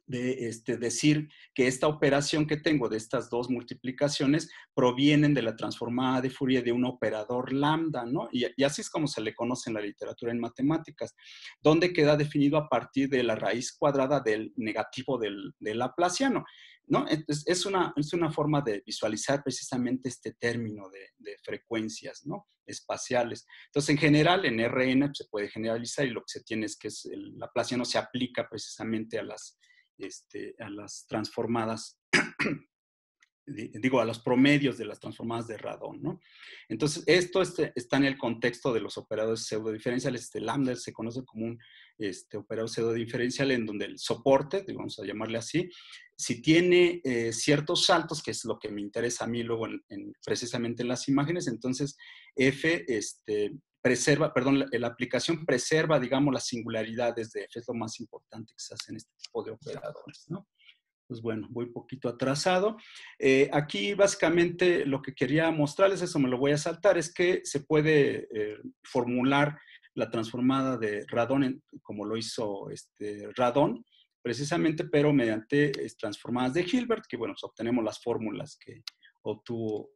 decir que esta operación que tengo de estas dos multiplicaciones provienen de la transformada de Fourier de un operador lambda, ¿no? Y así es como se le conoce en la literatura en matemáticas, donde queda definido a partir de la raíz cuadrada del negativo del laplaciano, ¿no? Es una forma de visualizar precisamente este término de frecuencias, ¿no? Espaciales. Entonces, en general, en Rn se puede generalizar y lo que se tiene es que el laplaciano se aplica precisamente a las transformadas, digo, a los promedios de las transformadas de radón, ¿no? Entonces, esto está en el contexto de los operadores pseudodiferenciales. Lambda se conoce como un operador pseudodiferencial en donde el soporte, vamos a llamarle así, si tiene ciertos saltos, que es lo que me interesa a mí luego precisamente en las imágenes, entonces F preserva, perdón, la aplicación preserva, digamos, las singularidades de F, es lo más importante que se hace en este tipo de operadores, ¿no? Pues bueno, voy un poquito atrasado. Aquí básicamente lo que quería mostrarles, eso me lo voy a saltar, es que se puede formular la transformada de radón como lo hizo radón, precisamente, pero mediante transformadas de Hilbert, que bueno, pues obtenemos las fórmulas que obtuvo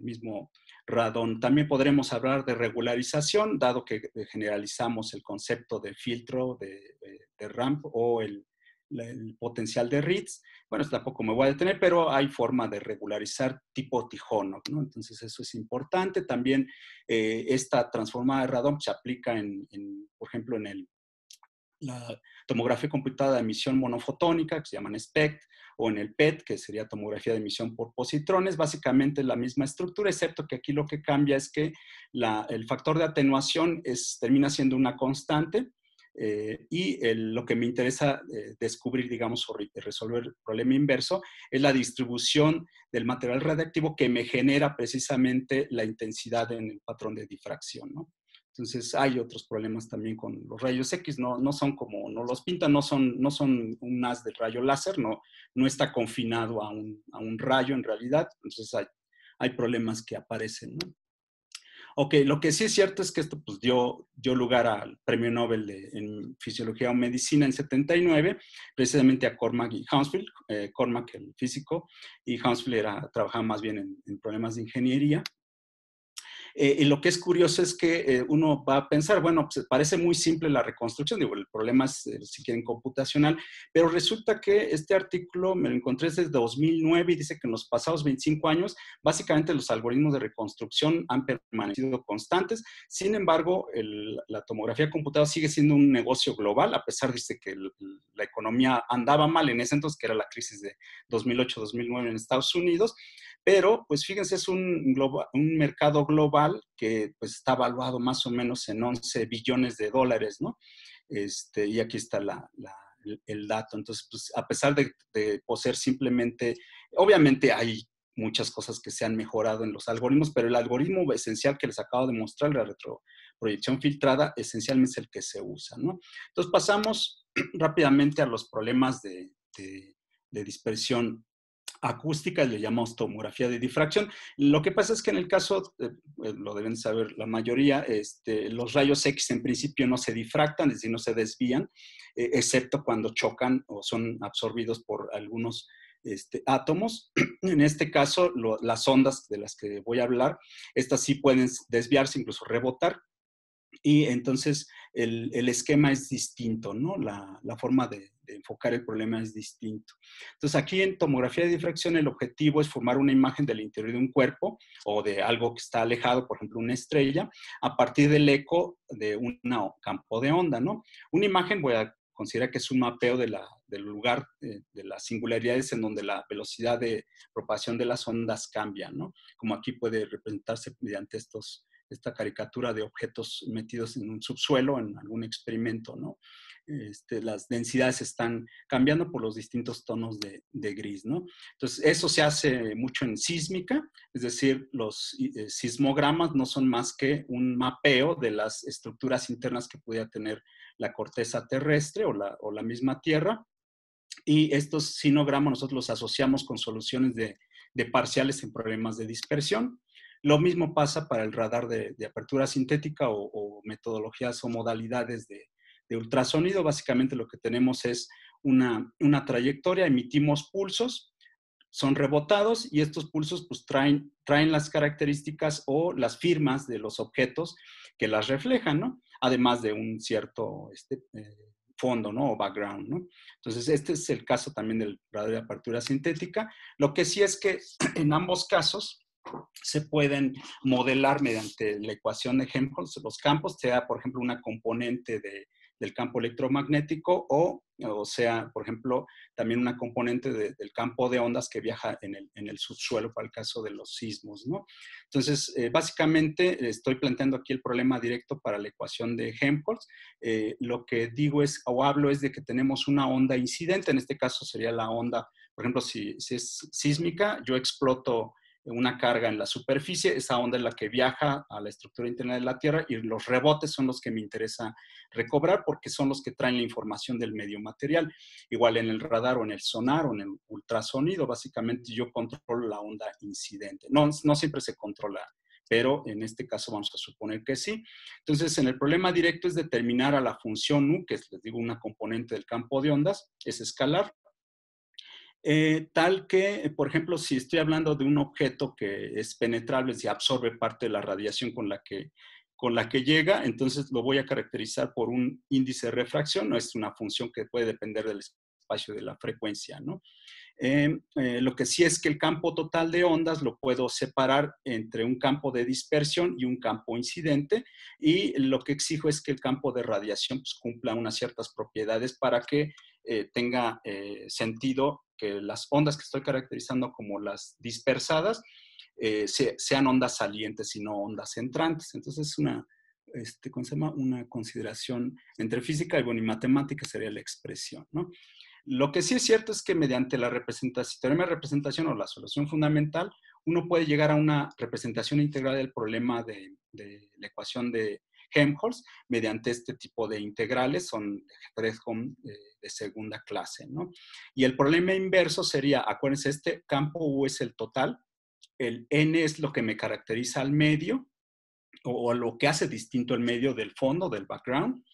mismo radón. También podremos hablar de regularización, dado que generalizamos el concepto de filtro de ramp o el potencial de Ritz. Bueno, tampoco me voy a detener, pero hay forma de regularizar tipo Tijonov, ¿no? Entonces eso es importante. También esta transformada de radón se aplica por ejemplo, en la tomografía computada de emisión monofotónica, que se llaman SPECT, o en el PET, que sería tomografía de emisión por positrones, básicamente la misma estructura, excepto que aquí lo que cambia es que el factor de atenuación termina siendo una constante, Lo que me interesa descubrir, digamos, o resolver el problema inverso, es la distribución del material radiactivo que me genera precisamente la intensidad en el patrón de difracción, ¿no? Entonces, hay otros problemas también con los rayos X, no son como nos los pintan, no son un haz de rayo láser, no está confinado a un rayo en realidad, entonces hay problemas que aparecen, ¿no? Ok, lo que sí es cierto es que esto pues, dio lugar al premio Nobel en Fisiología o Medicina en 79, precisamente a Cormack y Hounsfield, Cormack el físico, y Hounsfield trabajaba más bien en problemas de ingeniería. Y lo que es curioso es que uno va a pensar, bueno, pues parece muy simple la reconstrucción, digo, el problema es, si quieren, computacional, pero resulta que este artículo me lo encontré desde 2009 y dice que en los pasados 25 años, básicamente los algoritmos de reconstrucción han permanecido constantes. Sin embargo, la tomografía computada sigue siendo un negocio global, a pesar de que la economía andaba mal en ese entonces, que era la crisis de 2008-2009 en Estados Unidos. Pero, pues fíjense, es un mercado global que pues, está evaluado más o menos en 11 billones de dólares, ¿no? Y aquí está el dato. Entonces, pues, a pesar de poseer simplemente, obviamente hay muchas cosas que se han mejorado en los algoritmos, pero el algoritmo esencial que les acabo de mostrar, la retroproyección filtrada, esencialmente es el que se usa, ¿no? Entonces, pasamos rápidamente a los problemas de dispersión acústica, le llamamos tomografía de difracción. Lo que pasa es que en el caso, lo deben saber la mayoría, los rayos X en principio no se difractan, es decir, no se desvían, excepto cuando chocan o son absorbidos por algunos átomos. En este caso, las ondas de las que voy a hablar, estas sí pueden desviarse, incluso rebotar. Y entonces el esquema es distinto, ¿no? La forma de enfocar el problema es distinto. Entonces aquí en tomografía de difracción el objetivo es formar una imagen del interior de un cuerpo o de algo que está alejado, por ejemplo una estrella, a partir del eco de un campo de onda, ¿no? Una imagen voy a considerar que es un mapeo del lugar, de las singularidades en donde la velocidad de propagación de las ondas cambia, ¿no? Como aquí puede representarse mediante esta caricatura de objetos metidos en un subsuelo, en algún experimento, ¿no? Las densidades están cambiando por los distintos tonos de gris, ¿no? Entonces, eso se hace mucho en sísmica, es decir, los sismogramas no son más que un mapeo de las estructuras internas que pudiera tener la corteza terrestre o la misma Tierra, y estos sinogramas nosotros los asociamos con soluciones de parciales en problemas de dispersión. Lo mismo pasa para el radar de apertura sintética o metodologías o modalidades de ultrasonido. Básicamente lo que tenemos es una trayectoria, emitimos pulsos, son rebotados y estos pulsos pues traen las características o las firmas de los objetos que las reflejan, ¿no? Además de un cierto fondo, ¿no? O background, ¿no? Entonces, este es el caso también del radar de apertura sintética. Lo que sí es que en ambos casos se pueden modelar mediante la ecuación de Helmholtz los campos, sea, por ejemplo, una componente del campo electromagnético o sea, por ejemplo, también una componente del campo de ondas que viaja en el subsuelo para el caso de los sismos, ¿no? Entonces, básicamente estoy planteando aquí el problema directo para la ecuación de Helmholtz. Lo que digo es, o hablo es de que tenemos una onda incidente, en este caso sería la onda, por ejemplo, si es sísmica, yo exploto una carga en la superficie, esa onda es la que viaja a la estructura interna de la Tierra y los rebotes son los que me interesa recobrar porque son los que traen la información del medio material. Igual en el radar o en el sonar o en el ultrasonido, básicamente yo controlo la onda incidente. No siempre se controla, pero en este caso vamos a suponer que sí. Entonces, en el problema directo es determinar a la función U, que es, les digo, una componente del campo de ondas, es escalar. Tal que, por ejemplo, si estoy hablando de un objeto que es penetrable, si absorbe parte de la radiación con la que llega, entonces lo voy a caracterizar por un índice de refracción, no es una función que puede depender del espacio de la frecuencia, ¿no? Lo que sí es que el campo total de ondas lo puedo separar entre un campo de dispersión y un campo incidente, y lo que exijo es que el campo de radiación pues, cumpla unas ciertas propiedades para que tenga sentido que las ondas que estoy caracterizando como las dispersadas sean ondas salientes y no ondas entrantes. Entonces es ¿cómo se llama? Una consideración entre física y, bueno, y matemática sería la expresión, ¿no? Lo que sí es cierto es que mediante la representación, teorema de representación o la solución fundamental, uno puede llegar a una representación integral del problema de la ecuación de Helmholtz mediante este tipo de integrales, son Fredholm de segunda clase, ¿no? Y el problema inverso sería, acuérdense, este campo U es el total, el N es lo que me caracteriza al medio, o lo que hace distinto el medio del fondo, del background,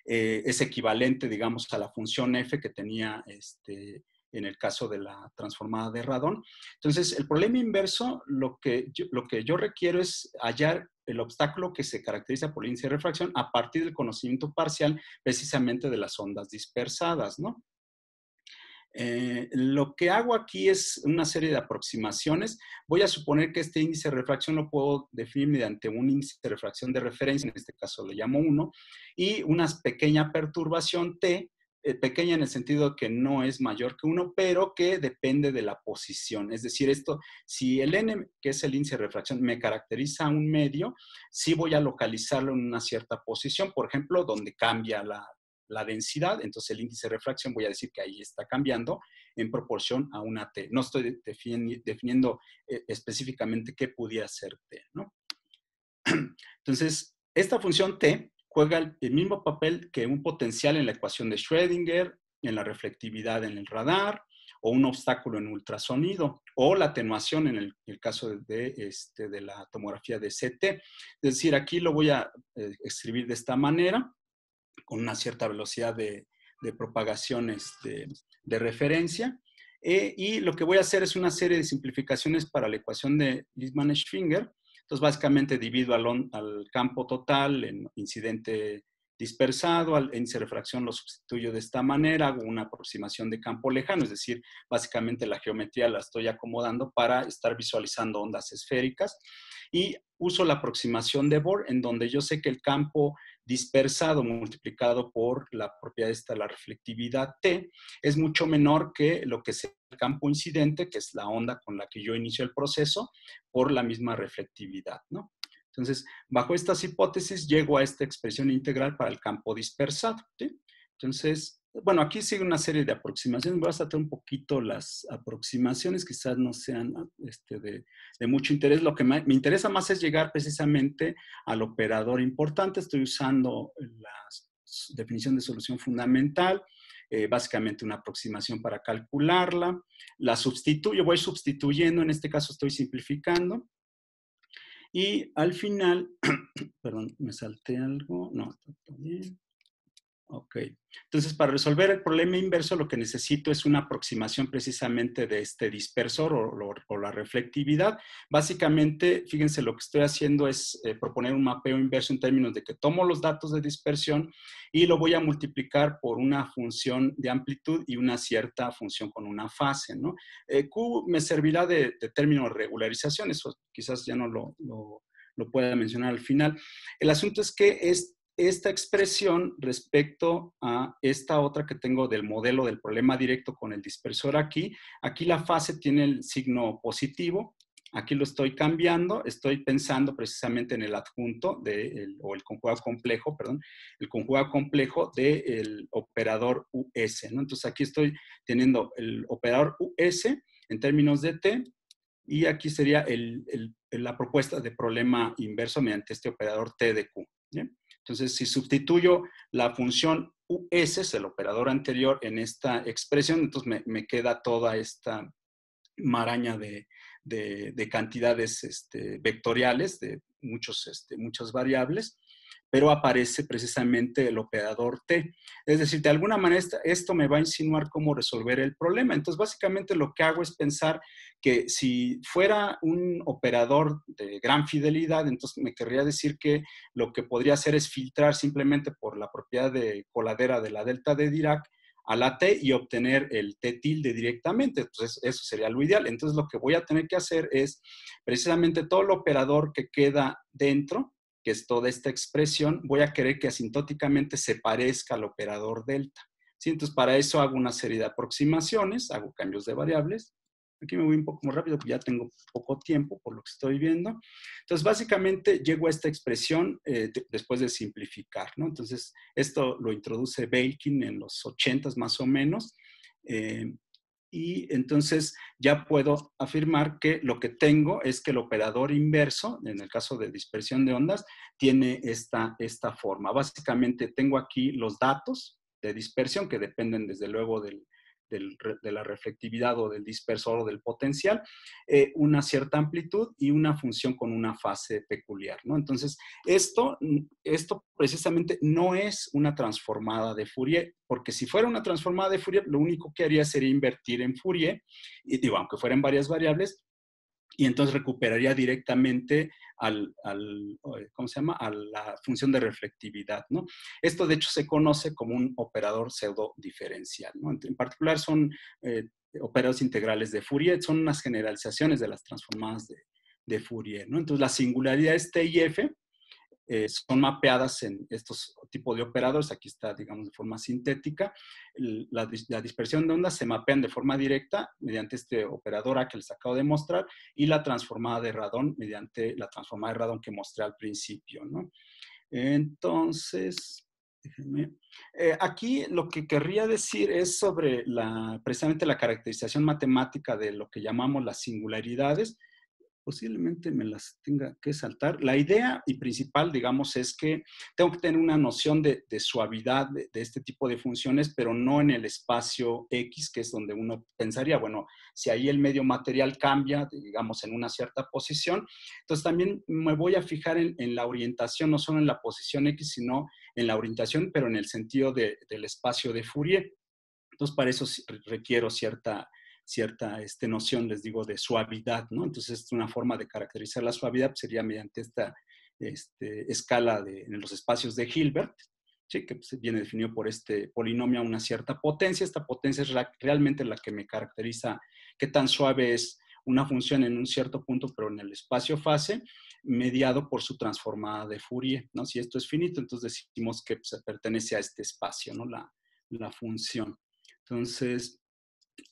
es equivalente, digamos, a la función f que tenía en el caso de la transformada de Radon. Entonces, el problema inverso, lo que yo requiero es hallar el obstáculo que se caracteriza por el índice de refracción a partir del conocimiento parcial precisamente de las ondas dispersadas, ¿no? Lo que hago aquí es una serie de aproximaciones. Voy a suponer que este índice de refracción lo puedo definir mediante un índice de refracción de referencia, en este caso le llamo 1, y una pequeña perturbación T, pequeña en el sentido de que no es mayor que 1, pero que depende de la posición. Es decir, si el N, que es el índice de refracción, me caracteriza un medio, sí voy a localizarlo en una cierta posición, por ejemplo, donde cambia la densidad, entonces el índice de refracción voy a decir que ahí está cambiando en proporción a una T. No estoy definiendo específicamente qué pudiera ser T, ¿no? Entonces, esta función T juega el mismo papel que un potencial en la ecuación de Schrödinger, en la reflectividad en el radar, o un obstáculo en ultrasonido, o la atenuación en el caso de la tomografía de CT. Es decir, aquí lo voy a escribir de esta manera, con una cierta velocidad de propagación de referencia. Y lo que voy a hacer es una serie de simplificaciones para la ecuación de Liessmann-Schwinger. Entonces, básicamente divido al campo total en incidente dispersado, al índice de refracción lo sustituyo de esta manera, hago una aproximación de campo lejano, es decir, básicamente la geometría la estoy acomodando para estar visualizando ondas esféricas. Y uso la aproximación de Bohr, en donde yo sé que el campo dispersado multiplicado por la propiedad la reflectividad T, es mucho menor que lo que es el campo incidente, que es la onda con la que yo inicio el proceso, por la misma reflectividad, ¿no? Entonces, bajo estas hipótesis, llego a esta expresión integral para el campo dispersado, ¿sí? Entonces, bueno, aquí sigue una serie de aproximaciones. Voy a tratar un poquito las aproximaciones, quizás no sean de mucho interés. Lo que me interesa más es llegar precisamente al operador importante. Estoy usando la definición de solución fundamental, básicamente una aproximación para calcularla. La sustituyo, voy sustituyendo, en este caso estoy simplificando. Y al final, perdón, me salté algo. No, está bien. Ok. Entonces, para resolver el problema inverso, lo que necesito es una aproximación precisamente de este dispersor o la reflectividad. Básicamente, fíjense, lo que estoy haciendo es proponer un mapeo inverso en términos de que tomo los datos de dispersión y lo voy a multiplicar por una función de amplitud y una cierta función con una fase, ¿no? Q me servirá de término de regularización, eso quizás ya no lo pueda mencionar al final. El asunto es que esta expresión respecto a esta otra que tengo del modelo del problema directo con el dispersor aquí la fase tiene el signo positivo, aquí lo estoy cambiando, estoy pensando precisamente en el adjunto o el conjugado complejo, perdón, el conjugado complejo del operador US, ¿no? Entonces aquí estoy teniendo el operador US en términos de T, y aquí sería la propuesta de problema inverso mediante este operador T de Q, ¿bien? Entonces, si sustituyo la función US, es el operador anterior, en esta expresión, entonces me queda toda esta maraña de cantidades vectoriales, de muchas variables, pero aparece precisamente el operador T. Es decir, de alguna manera esto me va a insinuar cómo resolver el problema. Entonces, básicamente lo que hago es pensar que si fuera un operador de gran fidelidad, entonces me querría decir que lo que podría hacer es filtrar simplemente por la propiedad de coladera de la delta de Dirac a la T y obtener el T tilde directamente. Entonces, eso sería lo ideal. Entonces, lo que voy a tener que hacer es precisamente todo el operador que queda dentro, que es toda esta expresión, voy a querer que asintóticamente se parezca al operador delta, ¿sí? Entonces, para eso hago una serie de aproximaciones, hago cambios de variables, Aquí me voy un poco más rápido, porque ya tengo poco tiempo por lo que estoy viendo. Entonces, básicamente, llego a esta expresión después de simplificar, ¿no? Entonces, esto lo introduce Belkin en los 80s más o menos. Y entonces ya puedo afirmar que lo que tengo es que el operador inverso, en el caso de dispersión de ondas, tiene esta forma. Básicamente tengo aquí los datos de dispersión que dependen desde luego de la reflectividad o del dispersor o del potencial, una cierta amplitud y una función con una fase peculiar, ¿no? Entonces, esto precisamente no es una transformada de Fourier, porque si fuera una transformada de Fourier, lo único que haría sería invertir en Fourier, y digo, aunque fueran varias variables, y entonces recuperaría directamente ¿cómo se llama? A la función de reflectividad, ¿no? Esto, de hecho, se conoce como un operador pseudo-diferencial, ¿no? En particular, son operadores integrales de Fourier, son unas generalizaciones de las transformadas de Fourier, ¿no? Entonces, las singularidades T y F son mapeadas en estos tipos de operadores. Aquí está, digamos, de forma sintética. La dispersión de ondas se mapean de forma directa mediante este operador A que les acabo de mostrar y la transformada de Radon mediante la transformada de Radon que mostré al principio, ¿no? Entonces, déjenme. Aquí lo que querría decir es sobre precisamente la caracterización matemática de lo que llamamos las singularidades. Posiblemente me las tenga que saltar. La idea y principal, digamos, es que tengo que tener una noción de suavidad de este tipo de funciones, pero no en el espacio X, que es donde uno pensaría, bueno, si ahí el medio material cambia, digamos, en una cierta posición, entonces también me voy a fijar en la orientación, no solo en la posición X, sino en la orientación, pero en el sentido del espacio de Fourier. Entonces, para eso requiero cierta noción, les digo, de suavidad, ¿no? Entonces, una forma de caracterizar la suavidad pues, sería mediante esta escala en los espacios de Hilbert, ¿sí? Que pues, viene definido por este polinomio a una cierta potencia. Esta potencia es realmente la que me caracteriza qué tan suave es una función en un cierto punto, pero en el espacio fase, mediado por su transformada de Fourier, ¿no? Si esto es finito, entonces decimos que pues, pertenece a este espacio, ¿no? La función. Entonces,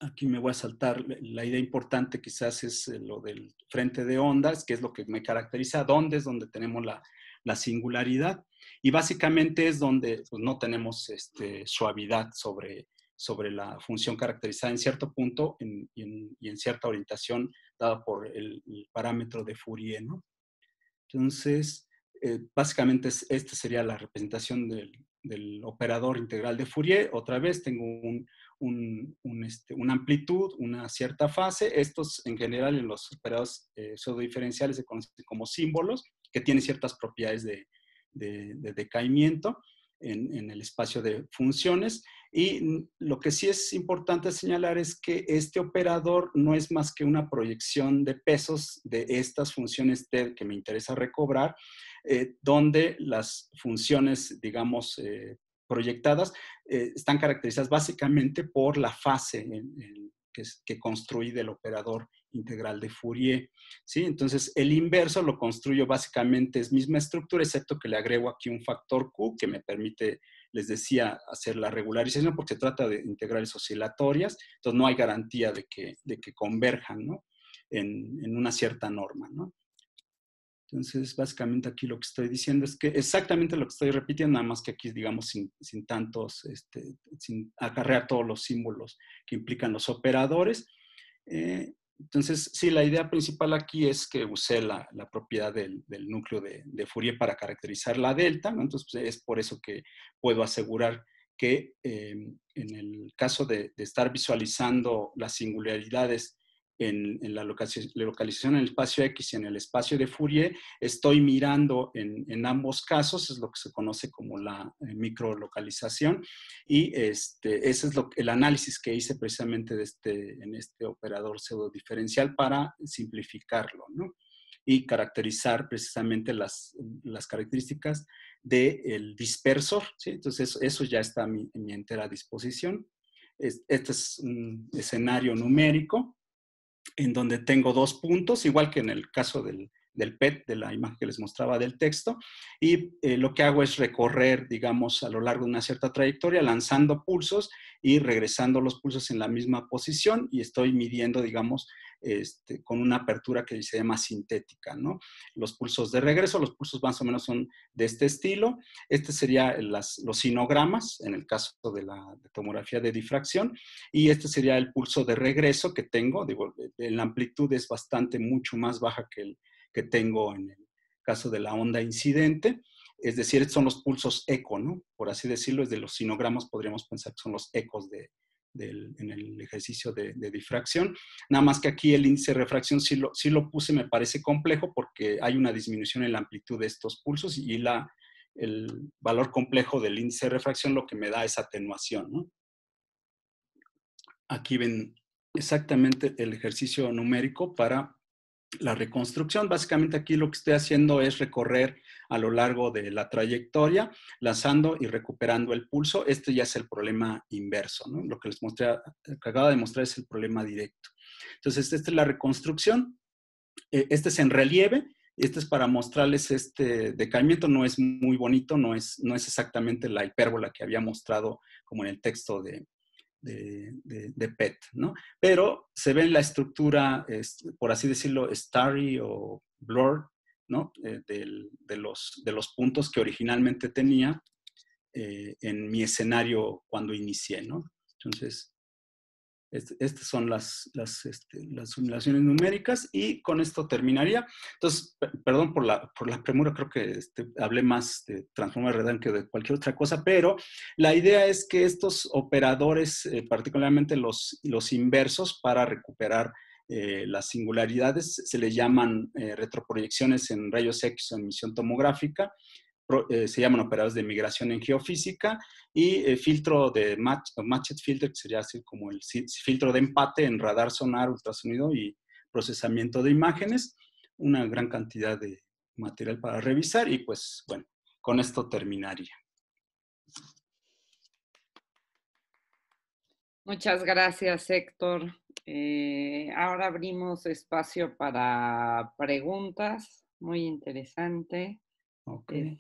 aquí me voy a saltar. La idea importante quizás es lo del frente de ondas, que es lo que me caracteriza. ¿Dónde es donde tenemos la singularidad? Y básicamente es donde pues, no tenemos suavidad sobre la función caracterizada en cierto punto y en cierta orientación dada por el parámetro de Fourier, ¿no? Entonces, básicamente esta sería la representación del operador integral de Fourier. Otra vez tengo una amplitud, una cierta fase. Estos en general en los operadores pseudodiferenciales se conocen como símbolos, que tienen ciertas propiedades de decaimiento en el espacio de funciones. Y lo que sí es importante señalar es que este operador no es más que una proyección de pesos de estas funciones T que me interesa recobrar, donde las funciones, digamos, proyectadas están caracterizadas básicamente por la fase que construí del operador integral de Fourier, ¿sí? Entonces, el inverso lo construyo básicamente es misma estructura, excepto que le agrego aquí un factor Q que me permite, les decía, hacer la regularización porque se trata de integrales oscilatorias, entonces no hay garantía de que converjan, ¿no? En una cierta norma, ¿no? Entonces, básicamente aquí lo que estoy diciendo es que exactamente lo que estoy repitiendo, nada más que aquí, digamos, sin tantos, sin acarrear todos los símbolos que implican los operadores. Entonces, sí, la idea principal aquí es que usé la propiedad del núcleo de Fourier para caracterizar la delta, ¿no? Entonces, pues, es por eso que puedo asegurar que en el caso de estar visualizando las singularidades en la localización en el espacio X y en el espacio de Fourier, estoy mirando en ambos casos, es lo que se conoce como la microlocalización, y ese es el análisis que hice precisamente en este operador pseudodiferencial para simplificarlo, ¿no? Y caracterizar precisamente las características del dispersor, ¿sí? Entonces eso ya está en mi entera disposición. Este es un escenario numérico en donde tengo 2 puntos, igual que en el caso del PET, de la imagen que les mostraba del texto, y lo que hago es recorrer, digamos, a lo largo de una cierta trayectoria, lanzando pulsos y regresando los pulsos en la misma posición, y estoy midiendo, digamos, con una apertura que se llama sintética, ¿no? Los pulsos de regreso, los pulsos más o menos son de este estilo. Este sería los sinogramas, en el caso de la tomografía de difracción, y este sería el pulso de regreso que tengo. Digo, la amplitud es mucho más baja que el que tengo en el caso de la onda incidente. Es decir, estos son los pulsos eco, ¿no? Por así decirlo, desde los sinogramas podríamos pensar que son los ecos en el ejercicio de difracción. Nada más que aquí el índice de refracción sí lo puse, me parece complejo porque hay una disminución en la amplitud de estos pulsos y el valor complejo del índice de refracción lo que me da es atenuación, ¿no? Aquí ven exactamente el ejercicio numérico para la reconstrucción. Básicamente aquí lo que estoy haciendo es recorrer a lo largo de la trayectoria, lanzando y recuperando el pulso. Este ya es el problema inverso, ¿no? Lo que les mostré, que acabo de mostrar es el problema directo. Entonces, esta es la reconstrucción. Este es en relieve. Este es para mostrarles este decaimiento. No es muy bonito, no es exactamente la hipérbola que había mostrado como en el texto de PET, ¿no? Pero se ve en la estructura, por así decirlo, starry o blur, ¿no? De los puntos que originalmente tenía en mi escenario cuando inicié, ¿no? Entonces, estas son las simulaciones numéricas y con esto terminaría. Entonces, perdón por la premura, creo que hablé más de Transformer Redán que de cualquier otra cosa, pero la idea es que estos operadores, particularmente los inversos para recuperar las singularidades, se les llaman retroproyecciones en rayos X o emisión tomográfica. Se llaman operadores de migración en geofísica, y filtro de matched filter, que sería así como el filtro de empate en radar, sonar, ultrasonido y procesamiento de imágenes. Una gran cantidad de material para revisar y pues bueno, con esto terminaría. Muchas gracias, Héctor. Ahora abrimos espacio para preguntas. Muy interesante. Okay.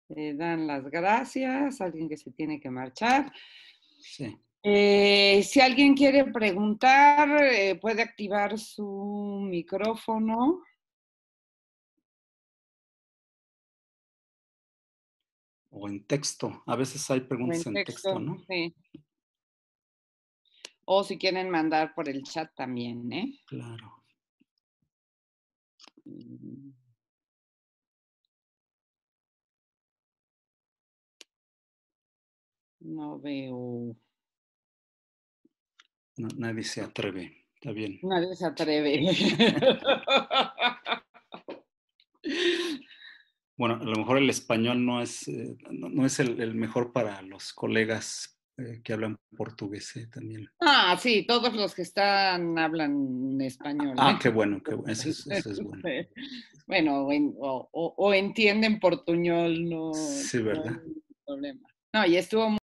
Dan las gracias. Alguien que se tiene que marchar. Sí. Si alguien quiere preguntar, puede activar su micrófono. O en texto. A veces hay preguntas en texto, ¿no? Sí. O si quieren mandar por el chat también, ¿eh? Claro. No veo. No, nadie se atreve. Está bien. Nadie se atreve. Bueno, a lo mejor el español no es el mejor para los colegas que hablan portugués también. Ah, sí, todos los que están hablan español. Ah, qué bueno, eso es bueno. Bueno, o entienden portuñol, no, Sí, no hay ¿verdad? ningún problema. No, y estuvo